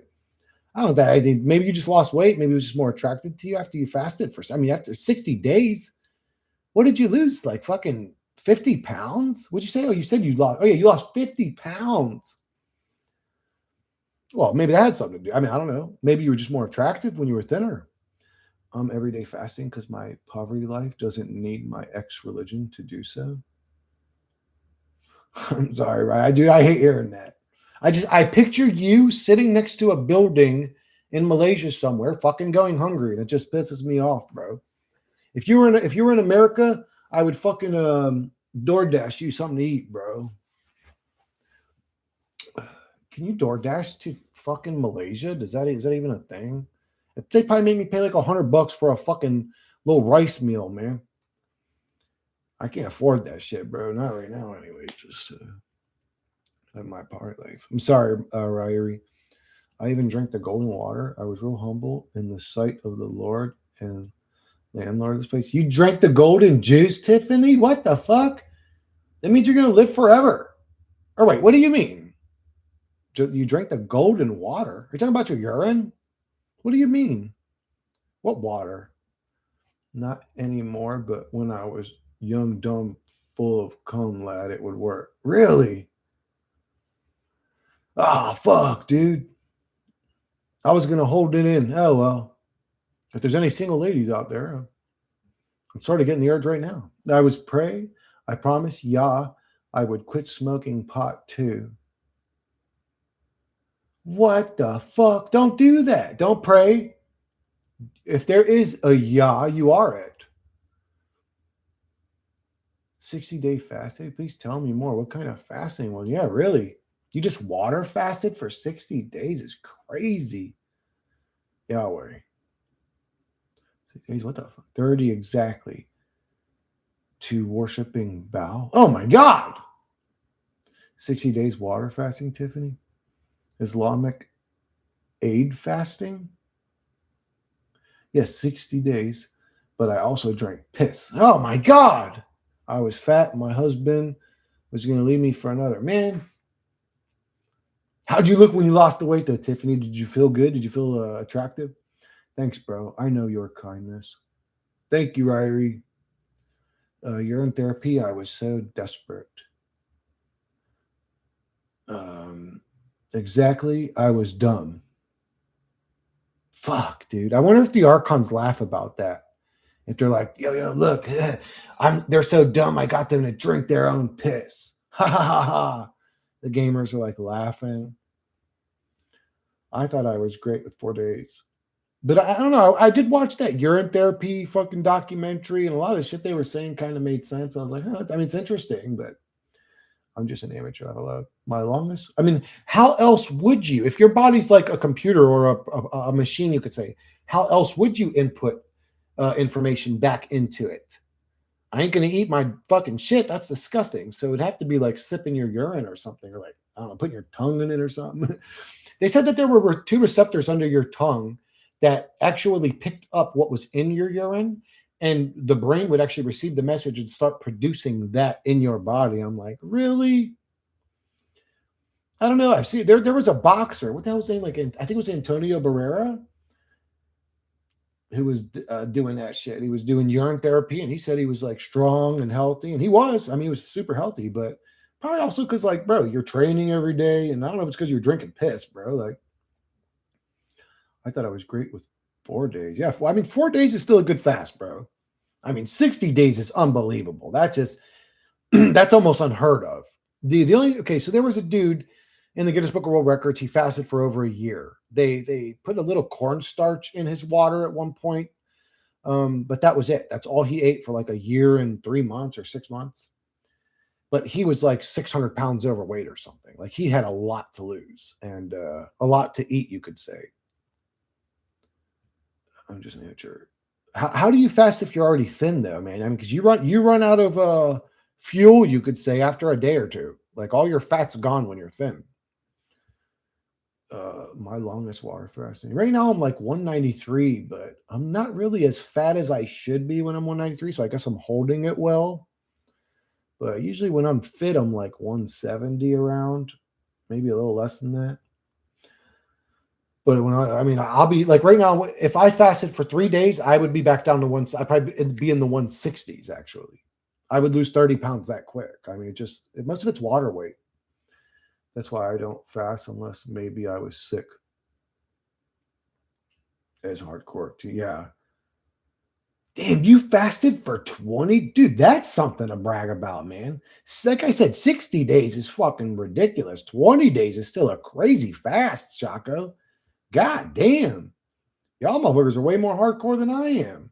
I don't know that. Maybe you just lost weight. Maybe he was just more attracted to you after you fasted after 60 days. What did you lose? Like fucking 50 pounds? What'd you say? Oh, you said you lost. Oh, yeah, you lost 50 pounds. Well, maybe that had something to do. I mean, I don't know. Maybe you were just more attractive when you were thinner. Everyday fasting because my poverty life doesn't need my ex religion to do so. I'm sorry, right? I hate hearing that. I picture you sitting next to a building in Malaysia somewhere, fucking going hungry, and it just pisses me off, bro. If you were in America, I would fucking DoorDash you something to eat, bro. Can you DoorDash to fucking Malaysia? Is that even a thing? They probably made me pay like $100 for a fucking little rice meal, man. I can't afford that shit, bro. Not right now, anyway. Just live my part life. I'm sorry, Ryrie. I even drank the golden water. I was real humble in the sight of the Lord and landlord of this place. You drank the golden juice, Tiffany? What the fuck? That means you're gonna live forever. Or wait, what do you mean? You drank the golden water? Are you talking about your urine? What do you mean? What water? Not anymore, but when I was young, dumb, full of cum, lad, it would work. Really? Ah, fuck, dude. I was going to hold it in. Oh, well. If there's any single ladies out there, I'm sort of getting the urge right now. I was pray. I promise, yeah, I would quit smoking pot too. What the fuck? Don't do that. Don't pray. If there is a yeah, you are it. 60-day fasting? Please tell me more. What kind of fasting was? Yeah, really? You just water fasted for 60 days is crazy. Yahweh. 6 days, what the fuck? 30 exactly. to worshiping Baal. Oh my God. 60 days water fasting, Tiffany. Islamic aid fasting. Yes, 60 days. But I also drank piss. Oh my God. I was fat. My husband was going to leave me for another man. How'd you look when you lost the weight, though, Tiffany? Did you feel good? Did you feel attractive? Thanks, bro. I know your kindness. Thank you, Ryrie. Urine therapy. I was so desperate. Exactly. I was dumb. Fuck, dude. I wonder if the Archons laugh about that. If they're like, yo, look, they're so dumb. I got them to drink their own piss. Ha ha ha ha. The gamers are like laughing. I thought I was great with 4 days. But I don't know. I did watch that urine therapy fucking documentary, and a lot of shit they were saying kind of made sense. I was like, I mean, it's interesting, but I'm just an amateur. I love my longest. I mean, how else would you, if your body's like a computer or a machine, you could say, how else would you input information back into it? I ain't gonna eat my fucking shit. That's disgusting. So it'd have to be like sipping your urine or something, or like, I don't know, putting your tongue in it or something. They said that there were 2 receptors under your tongue that actually picked up what was in your urine, and the brain would actually receive the message and start producing that in your body. I'm like, really? I don't know. I've seen there was a boxer. What the hell was his name? Like, I think it was Antonio Barrera, who was doing that shit. He was doing urine therapy, and he said he was like strong and healthy, and he was. I mean, he was super healthy, but probably also because, like, bro, you're training every day, and I don't know if it's because you're drinking piss, bro. Like, I thought I was great with 4 days. Yeah, I mean, 4 days is still a good fast, bro. I mean, 60 days is unbelievable. That's just that's almost unheard of. The only okay, so there was a dude in the Guinness Book of World Records. He fasted for over a year. They put a little cornstarch in his water at one point, but that was it. That's all he ate for like a year and 3 months or 6 months. But he was like 600 pounds overweight or something. Like, he had a lot to lose and a lot to eat, you could say. I'm just an amateur. How do you fast if you're already thin, though, man? I mean, because you run out of fuel, you could say, after a day or two. Like, all your fat's gone when you're thin. My longest water fasting. Right now I'm like 193, but I'm not really as fat as I should be when I'm 193, so I guess I'm holding it well. But usually when I'm fit, I'm like 170 around, maybe a little less than that. But when I mean, I'll be like right now, if I fasted for 3 days, I would be back down to one. I'd probably be in the 160s actually. I would lose 30 pounds that quick. I mean, most of it's water weight. That's why I don't fast unless maybe I was sick. It's hardcore too. Yeah. Damn, you fasted for 20? Dude, that's something to brag about, man. Like I said, 60 days is fucking ridiculous. 20 days is still a crazy fast, Chaco. God damn. Y'all motherfuckers are way more hardcore than I am.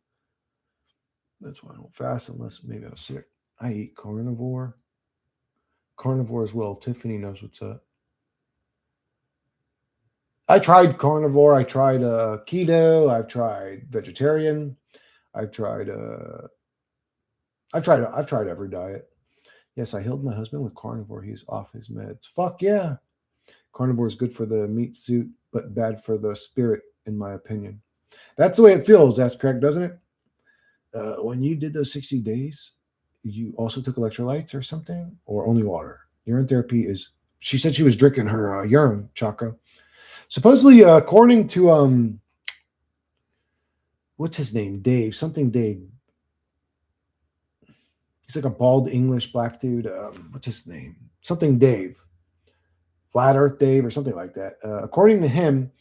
That's why I don't fast unless maybe I was sick. I eat carnivore. Carnivore as well. Tiffany knows what's up. I tried carnivore. I tried keto. I've tried vegetarian. I've tried every diet. Yes, I healed my husband with carnivore. He's off his meds. Fuck yeah. Carnivore is good for the meat suit, but bad for the spirit, in my opinion. That's the way it feels. That's correct, doesn't it? When you did those 60 days, you also took electrolytes or something, or only water? Urine therapy is. She said she was drinking her urine, Chaco. Supposedly, according to what's his name? Dave. Something Dave. He's like a bald English black dude. What's his name? Something Dave. Flat Earth Dave or something like that. According to him,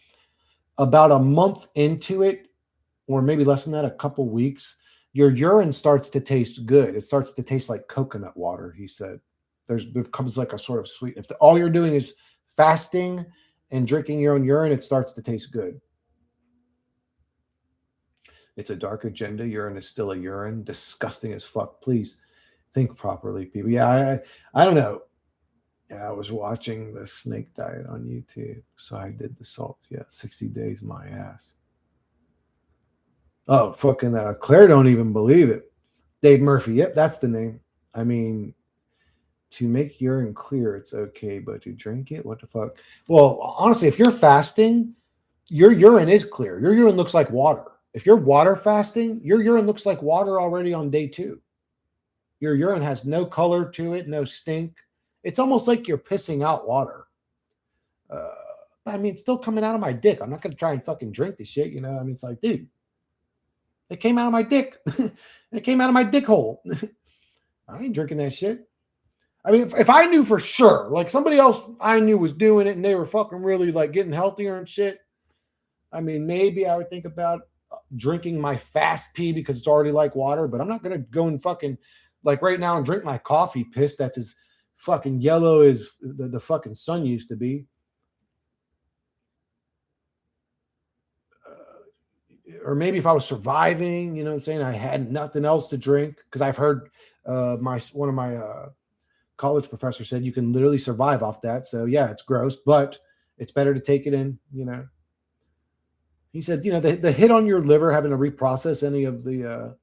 about a month into it, or maybe less than that, a couple weeks, your urine starts to taste good. It starts to taste like coconut water, he said. There comes like a sort of sweet. If all you're doing is fasting and drinking your own urine, it starts to taste good. It's a dark agenda. Urine is still a urine. Disgusting as fuck. Please think properly, people. Yeah, I don't know. Yeah, I was watching the snake diet on YouTube, so I did the salts. Yeah, 60 days, my ass. Oh, fucking Claire don't even believe it. Dave Murphy. Yep, that's the name. I mean, to make urine clear, it's okay, but to drink it, what the fuck? Well, honestly, if you're fasting, your urine is clear. Your urine looks like water. If you're water fasting, your urine looks like water already on day 2. Your urine has no color to it, no stink. It's almost like you're pissing out water. Uh, I mean, it's still coming out of my dick. I'm not going to try and fucking drink the shit, you know? I mean, it's like, dude, it came out of my dick. It came out of my dick hole. I ain't drinking that shit. I mean, if I knew for sure, like somebody else I knew was doing it and they were fucking really like getting healthier and shit, I mean, maybe I would think about drinking my fast pee because it's already like water, but I'm not going to go and fucking like right now and drink my coffee piss that's as fucking yellow as the fucking sun used to be. Or maybe if I was surviving, you know what I'm saying, I had nothing else to drink, because I've heard one of my college professors said you can literally survive off that. So yeah, it's gross, but it's better to take it in, you know. He said, you know, the hit on your liver having to reprocess any of the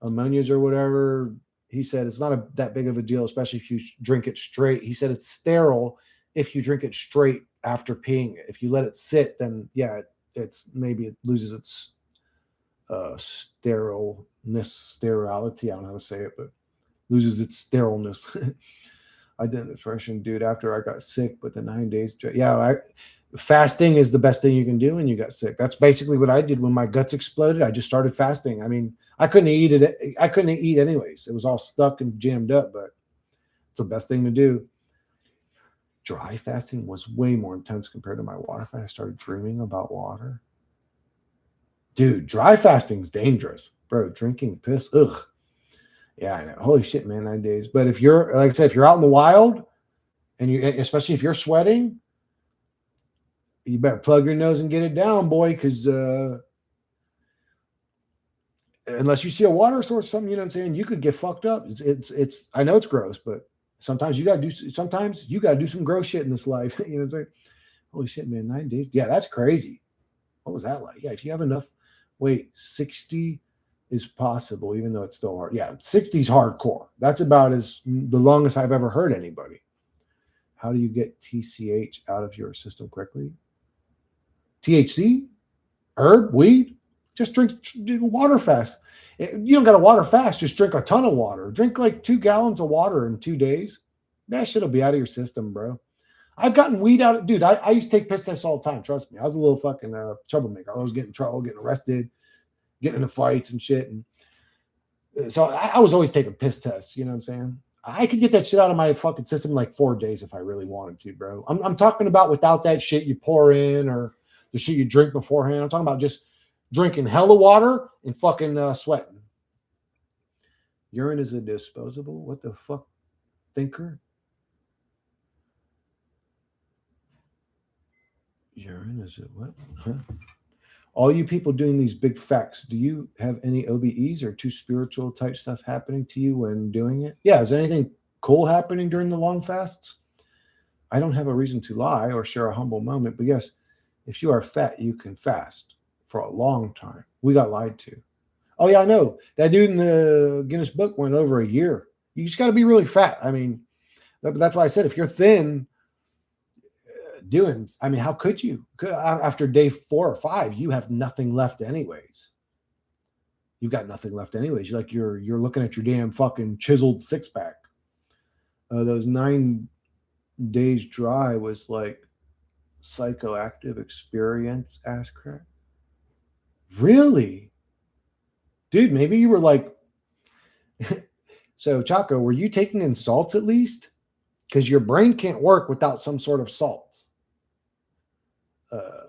ammonias or whatever, he said it's not that big of a deal, especially if you drink it straight. He said it's sterile if you drink it straight after peeing it. If you let it sit, then yeah, it's maybe it loses its sterility. I don't know how to say it, but loses its sterileness. I did the depression, dude, after I got sick, but the 9 days, yeah, fasting is the best thing you can do when you got sick. That's basically what I did when my guts exploded. I just started fasting. I mean, I couldn't eat it. I couldn't eat anyways. It was all stuck and jammed up, but it's the best thing to do. Dry fasting was way more intense compared to my water fast. I started dreaming about water. Dude, dry fasting's dangerous, bro. Drinking piss, ugh. Yeah, I know. Holy shit, man, 9 days. But if you're, like I said, if you're out in the wild and you, especially if you're sweating, you better plug your nose and get it down, boy, because unless you see a water source, something, you know what I'm saying, you could get fucked up. It's. I know it's gross, but sometimes you gotta do some gross shit in this life. You know what I'm saying? Holy shit, man, 9 days. Yeah, that's crazy. What was that like? Yeah, if you have enough, wait, 60 is possible, even though it's still hard. Yeah, 60 is hardcore. That's about the longest I've ever heard anybody. How do you get TCH out of your system quickly? THC, herb, weed, just drink water fast. You don't got to water fast, just drink a ton of water. Drink like 2 gallons of water in 2 days. That shit'll be out of your system, bro. I've gotten weed out. Dude, I used to take piss tests all the time. Trust me. I was a little fucking troublemaker. I was getting in trouble, getting arrested, getting into fights and shit. And so I was always taking piss tests. You know what I'm saying? I could get that shit out of my fucking system in like 4 days if I really wanted to, bro. I'm talking about without that shit you pour in or the shit you drink beforehand. I'm talking about just drinking hella water and fucking sweating. Urine is a disposable? What the fuck, thinker? Urine is it what? Huh? All you people doing these big facts, do you have any OBEs or too spiritual type stuff happening to you when doing it? Yeah, is anything cool happening during the long fasts? I don't have a reason to lie or share a humble moment, but yes, if you are fat, you can fast for a long time. We got lied to. Oh yeah, I know. That dude in the Guinness Book went over a year. You just got to be really fat. I mean, that's why I said if you're thin, I mean, how could you? After day 4 or 5, you have nothing left anyways. You've got nothing left anyways. You're looking at your damn fucking chiseled 6-pack. Those 9 days dry was like psychoactive experience, ass crack. Really? Dude, maybe you were like so Chaco, were you taking in salts at least? Because your brain can't work without some sort of salts.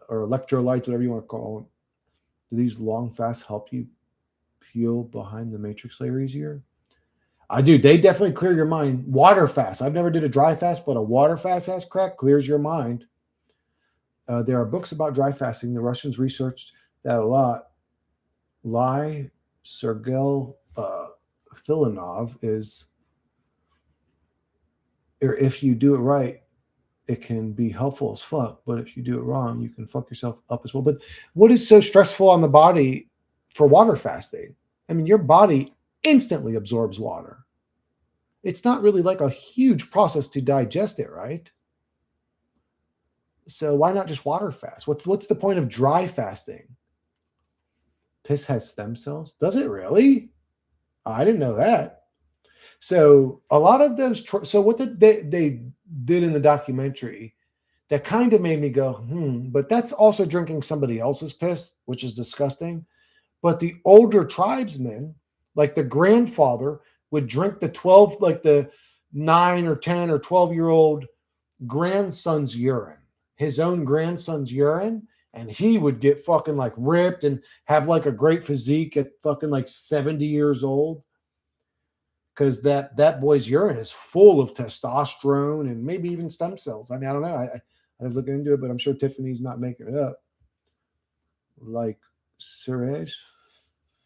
Or electrolytes, whatever you want to call them. Do these long fasts help you peel behind the matrix layer easier? I do. They definitely clear your mind. Water fast. I've never did a dry fast, but a water fast ass crack clears your mind. There are books about dry fasting. The Russians researched that a lot. Sergei Filanov is, or if you do it right, it can be helpful as fuck, but if you do it wrong, you can fuck yourself up as well. But what is so stressful on the body for water fasting? I mean, your body instantly absorbs water. It's not really like a huge process to digest it, right? So why not just water fast? What's the point of dry fasting? Piss has stem cells? Does it really? I didn't know that. So a lot of those. So what they did in the documentary that kind of made me go, But that's also drinking somebody else's piss, which is disgusting. But the older tribesmen, like the grandfather, would drink the 12, like the 9 or 10 or 12-year-old grandson's urine, his own grandson's urine, and he would get fucking like ripped and have like a great physique at fucking like 70 years old. Because that boy's urine is full of testosterone and maybe even stem cells. I mean, I don't know. I was looking into it, but I'm sure Tiffany's not making it up. Like Suresh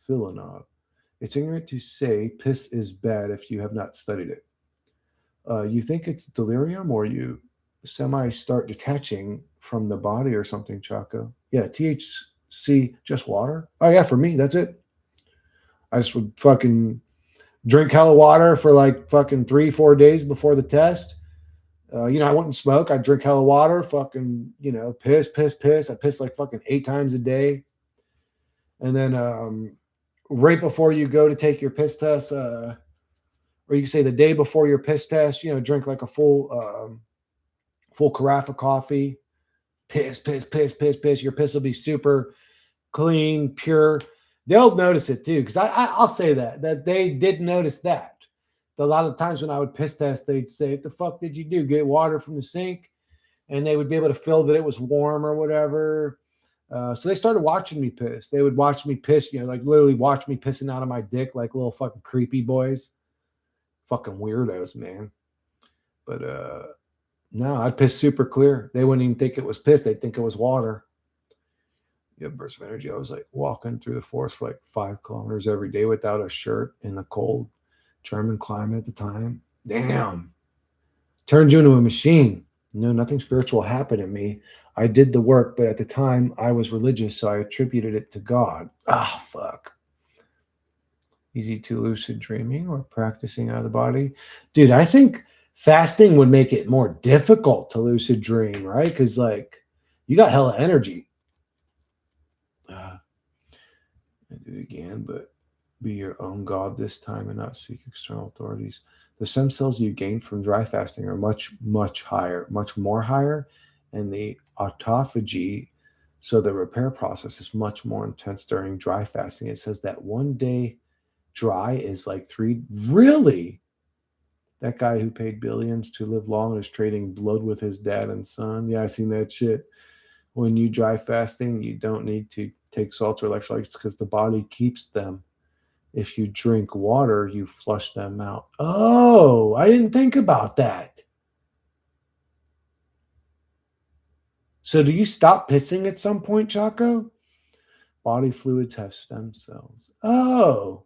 Filanov. It's ignorant to say piss is bad if you have not studied it. You think it's delirium or you semi start detaching from the body or something, Chaco? Yeah, THC, just water. Oh, yeah, for me, that's it. I just would fucking drink hella water for like fucking 3-4 days before the test. I wouldn't smoke. I'd drink hella water, fucking, piss, piss, piss. I piss like fucking 8 times a day. And then right before you go to take your piss test, or you can say the day before your piss test, drink like a full carafe of coffee. Piss, piss, piss, piss, piss. Your piss will be super clean, pure. They'll notice it too, because I'll say that they did notice that. A lot of times when I would piss test, they'd say, "What the fuck did you do? Get water from the sink?" And they would be able to feel that it was warm or whatever. So they started watching me piss. They would watch me piss, like literally watch me pissing out of my dick like little fucking creepy boys. Fucking weirdos, man. But no, I'd piss super clear. They wouldn't even think it was piss. They'd think it was water. You have burst of energy. I was like walking through the forest for like 5 kilometers every day without a shirt in the cold German climate at the time. Damn. Turned you into a machine. No, nothing spiritual happened to me. I did the work, but at the time I was religious, so I attributed it to God. Fuck. Easy to lucid dreaming or practicing out of the body. Dude, I think fasting would make it more difficult to lucid dream, right? Because like you got hella energy. I do it again, but be your own God this time and not seek external authorities. The stem cells you gain from dry fasting are much, much higher, much more higher, and the autophagy, so the repair process is much more intense during dry fasting. It says that 1 day dry is like 3. Really? That guy who paid billions to live long is trading blood with his dad and son. Yeah, I seen that shit. When you dry fasting, you don't need to take salts or electrolytes because the body keeps them. If you drink water, you flush them out. Oh, I didn't think about that. So do you stop pissing at some point, Chaco? Body fluids have stem cells. Oh,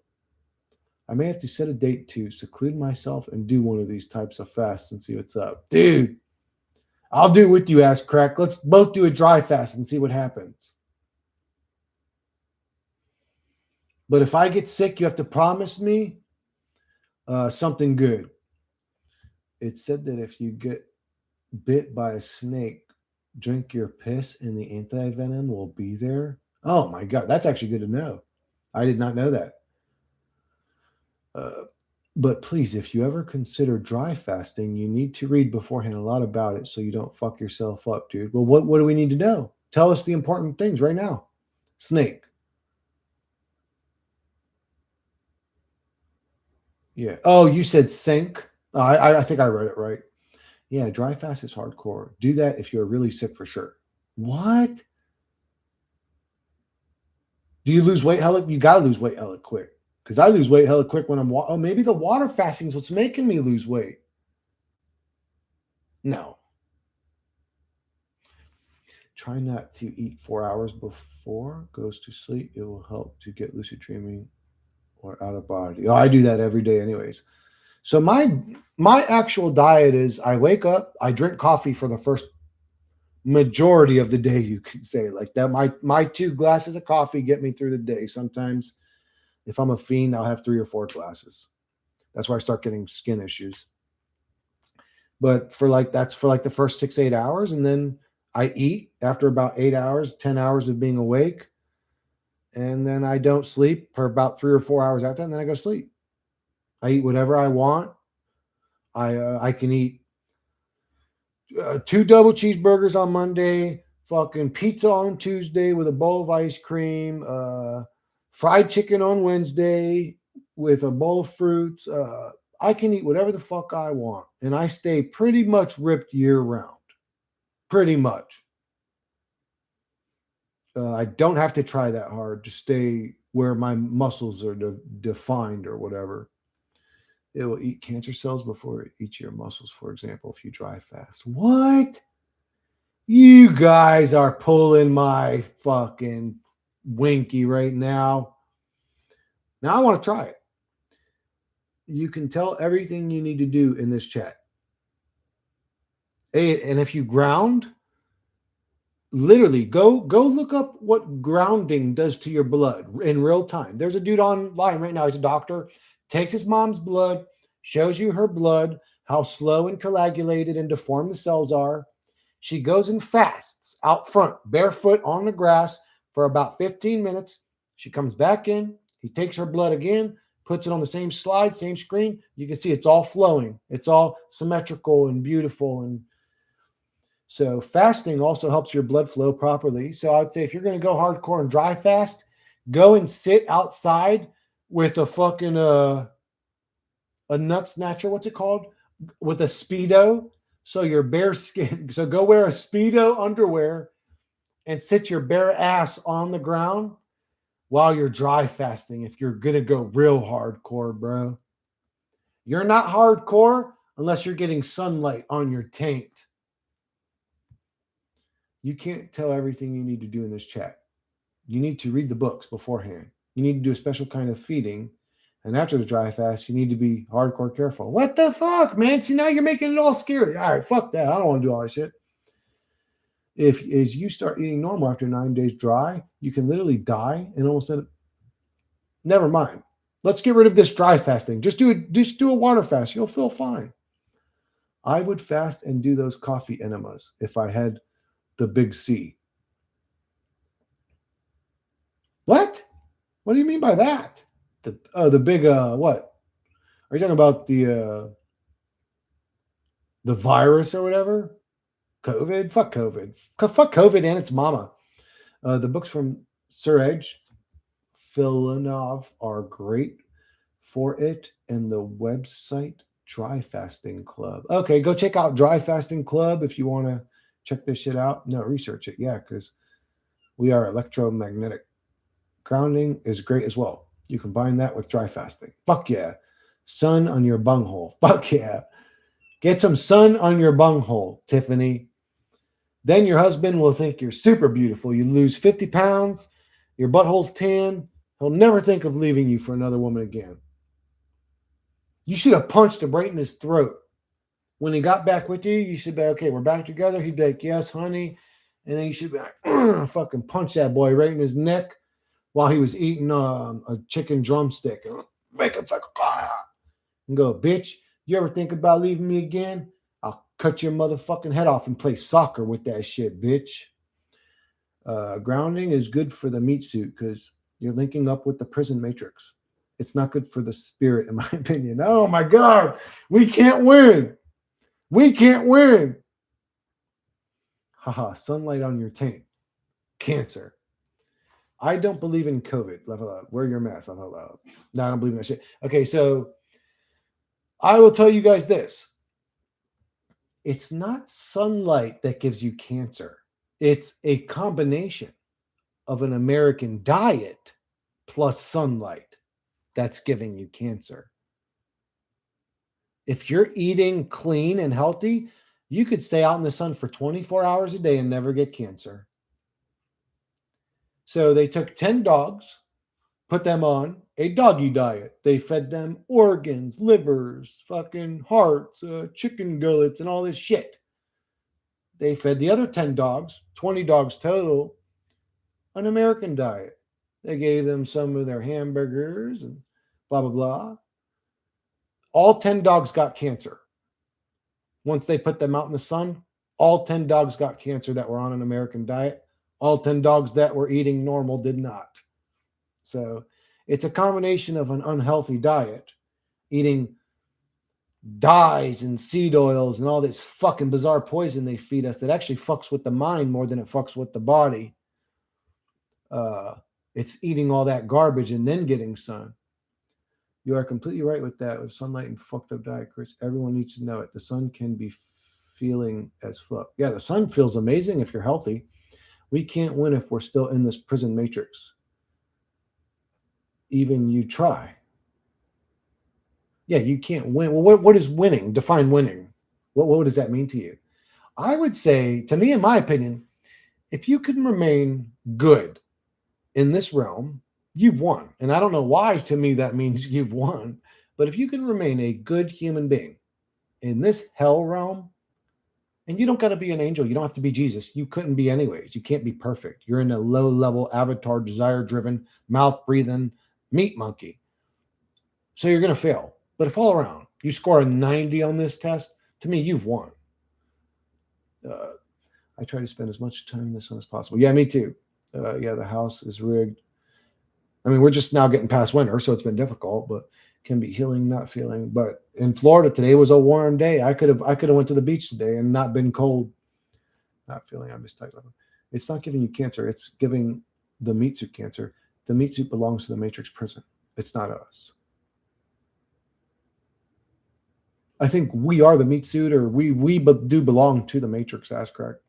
I may have to set a date to seclude myself and do one of these types of fasts and see what's up. Dude, I'll do it with you, ass crack. Let's both do a dry fast and see what happens. But if I get sick, you have to promise me something good. It said that if you get bit by a snake, drink your piss and the anti-venom will be there. Oh my God, that's actually good to know. I did not know that. But please, if you ever consider dry fasting, you need to read beforehand a lot about it so you don't fuck yourself up, dude. Well, what do we need to know? Tell us the important things right now. Snake. Yeah. Oh, you said sink. I think I read it right. Yeah, dry fast is hardcore. Do that if you're really sick for sure. What? Do you lose weight hella? You gotta lose weight hella quick. Because I lose weight hella quick when I'm maybe the water fasting is what's making me lose weight. No. Try not to eat 4 hours before goes to sleep. It will help to get lucid dreaming or out of body. Oh, I do that every day anyways. So my actual diet is I wake up, I drink coffee for the first majority of the day, you could say like that. My 2 glasses of coffee get me through the day. Sometimes If I'm a fiend, I'll have 3 or 4 glasses. That's where I start getting skin issues. But that's for like the first 6, 8 hours. And then I eat after about 8 hours, 10 hours of being awake. And then I don't sleep for about 3 or 4 hours after, and then I go sleep. I eat whatever I want. I can eat 2 double cheeseburgers on Monday, fucking pizza on Tuesday with a bowl of ice cream, fried chicken on Wednesday with a bowl of fruits. I can eat whatever the fuck I want, and I stay pretty much ripped year round. Pretty much. I don't have to try that hard to stay where my muscles are defined or whatever. It will eat cancer cells before it eats your muscles, for example, if you dry fast. What? You guys are pulling my fucking winky right now. Now I want to try it. You can tell everything you need to do in this chat. And if you ground, literally go look up what grounding does to your blood in real time. There's a dude online right now. He's a doctor, takes his mom's blood, shows you her blood, how slow and coagulated and deformed the cells are. She goes and fasts out front, barefoot on the grass for about 15 minutes. She comes back in. He takes her blood again, puts it on the same slide, same screen. You can see it's all flowing. It's all symmetrical and beautiful. And so fasting also helps your blood flow properly. So I would say if you're going to go hardcore and dry fast, go and sit outside with a fucking a nut snatcher. What's it called? With a Speedo. So your bare skin. So go wear a Speedo underwear and sit your bare ass on the ground while you're dry fasting. If you're going to go real hardcore, bro. You're not hardcore unless you're getting sunlight on your taint. You can't tell everything you need to do in this chat. You need to read the books beforehand. You need to do a special kind of feeding. And after the dry fast, you need to be hardcore careful. What the fuck, man? See, now you're making it all scary. All right, fuck that. I don't want to do all that shit. If as you start eating normal after 9 days dry, you can literally die and almost end up. Never mind. Let's get rid of this dry fasting. Just do a water fast. You'll feel fine. I would fast and do those coffee enemas if I had the big C. What? What do you mean by that? The big what? Are you talking about the virus or whatever? COVID? Fuck COVID. Fuck COVID and its mama. The books from Sir Edge Filanov are great for it, and the website Dry Fasting Club. Okay, go check out Dry Fasting Club if you want to check this shit out. No, research it. Yeah, because we are electromagnetic. Grounding is great as well. You combine that with dry fasting. Fuck yeah. Sun on your bunghole. Fuck yeah. Get some sun on your bunghole, Tiffany. Then your husband will think you're super beautiful. You lose 50 pounds. Your butthole's tan. He'll never think of leaving you for another woman again. You should have punched him right in his throat. When he got back with you, you should be, okay, we're back together. He'd be like, yes, honey. And then you should be like, fucking punch that boy right in his neck while he was eating a chicken drumstick. Make him fucking and go, bitch, you ever think about leaving me again? I'll cut your motherfucking head off and play soccer with that shit, bitch. Grounding is good for the meat suit because you're linking up with the prison matrix. It's not good for the spirit, in my opinion. Oh my God, we can't win. We can't win. Haha, sunlight on your taint. Cancer. I don't believe in COVID. Laugh out loud. Wear your mask. Laugh out loud. No, I don't believe in that shit. Okay, so I will tell you guys this. It's not sunlight that gives you cancer. It's a combination of an American diet plus sunlight that's giving you cancer. If you're eating clean and healthy, you could stay out in the sun for 24 hours a day and never get cancer. So they took 10 dogs, put them on a doggy diet. They fed them organs, livers, fucking hearts, chicken gullets, and all this shit. They fed the other 10 dogs, 20 dogs total, an American diet. They gave them some of their hamburgers and blah, blah, blah. All 10 dogs got cancer. Once they put them out in the sun, all 10 dogs got cancer that were on an American diet. All 10 dogs that were eating normal did not. So it's a combination of an unhealthy diet, eating dyes and seed oils and all this fucking bizarre poison they feed us that actually fucks with the mind more than it fucks with the body. It's eating all that garbage and then getting sun. You are completely right with that. With sunlight and fucked up diet, Chris, everyone needs to know it. The sun can be feeling as fuck. Yeah, the sun feels amazing if you're healthy. We can't win if we're still in this prison matrix. Even you try. Yeah, you can't win. Well, what is winning? Define winning. What does that mean to you? I would say, to me, in my opinion, if you can remain good in this realm, you've won. And I don't know why to me that means you've won. But if you can remain a good human being in this hell realm, and you don't got to be an angel, you don't have to be Jesus. You couldn't be anyways. You can't be perfect. You're in a low-level avatar, desire-driven, mouth-breathing meat monkey. So you're going to fail. But if all around you score a 90 on this test, to me, you've won. I try to spend as much time in this one as possible. Yeah, me too. Yeah, the house is rigged. I mean, we're just now getting past winter, so it's been difficult, but can be healing, not feeling. But in Florida today was a warm day. I could have went to the beach today and not been cold. Not feeling. I mistyped. It's not giving you cancer. It's giving the meat suit cancer. The meat suit belongs to the Matrix prison. It's not us. I think we are the meat suit, or we do belong to the Matrix. That's correct.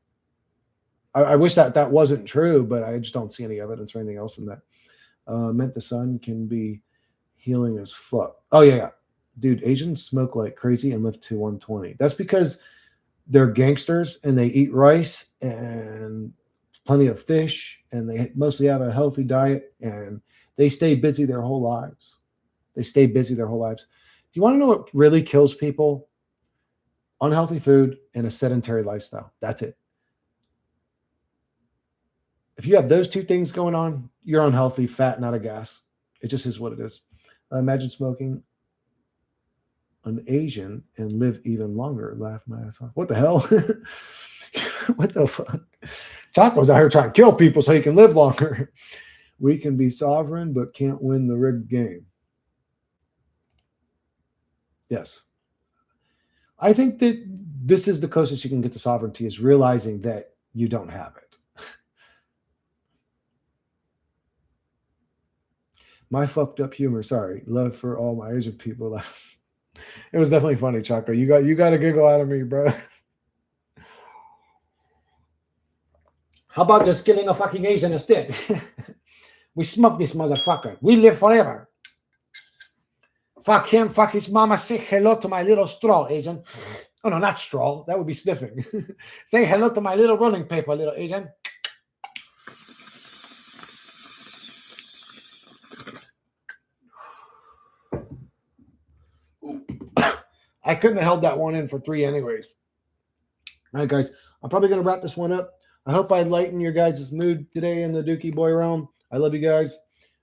I wish that wasn't true, but I just don't see any evidence or anything else in that. Meant the sun can be healing as fuck. Oh yeah. Dude, Asians smoke like crazy and live to 120. That's because they're gangsters and they eat rice and plenty of fish, and they mostly have a healthy diet, and they stay busy their whole lives. Do you want to know what really kills people? Unhealthy food and a sedentary lifestyle. That's it. If you have those two things going on, you're unhealthy, fat, not a gas. It just is what it is. Imagine smoking an Asian and live even longer. Laugh my ass off. What the hell? What the fuck? Chaco's out here trying to kill people so he can live longer. We can be sovereign, but can't win the rigged game. Yes. I think that this is the closest you can get to sovereignty, is realizing that you don't have it. My fucked up humor. Sorry. Love for all my Asian people. It was definitely funny, Chaco. You got a giggle out of me, bro. How about just killing a fucking Asian instead? We smoke this motherfucker. We live forever. Fuck him. Fuck his mama. Say hello to my little straw, Asian. Oh, no, not straw. That would be sniffing. Say hello to my little rolling paper, little Asian. I couldn't have held that one in for 3 anyways. All right, guys. I'm probably going to wrap this one up. I hope I lighten your guys' mood today in the Dookie Boy realm. I love you guys.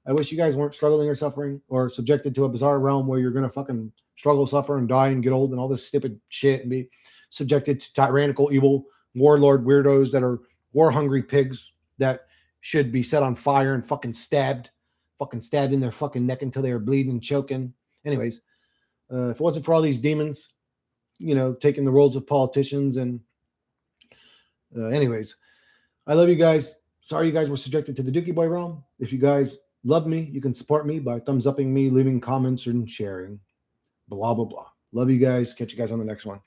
I wish you guys weren't struggling or suffering or subjected to a bizarre realm where you're going to fucking struggle, suffer, and die and get old and all this stupid shit and be subjected to tyrannical, evil, warlord weirdos that are war-hungry pigs that should be set on fire and fucking stabbed in their fucking neck until they are bleeding and choking. Anyways, if it wasn't for all these demons, taking the roles of politicians and anyways, I love you guys. Sorry you guys were subjected to the Dookie Boy realm. If you guys love me, you can support me by thumbs upping me, leaving comments, and sharing. Blah, blah, blah. Love you guys. Catch you guys on the next one.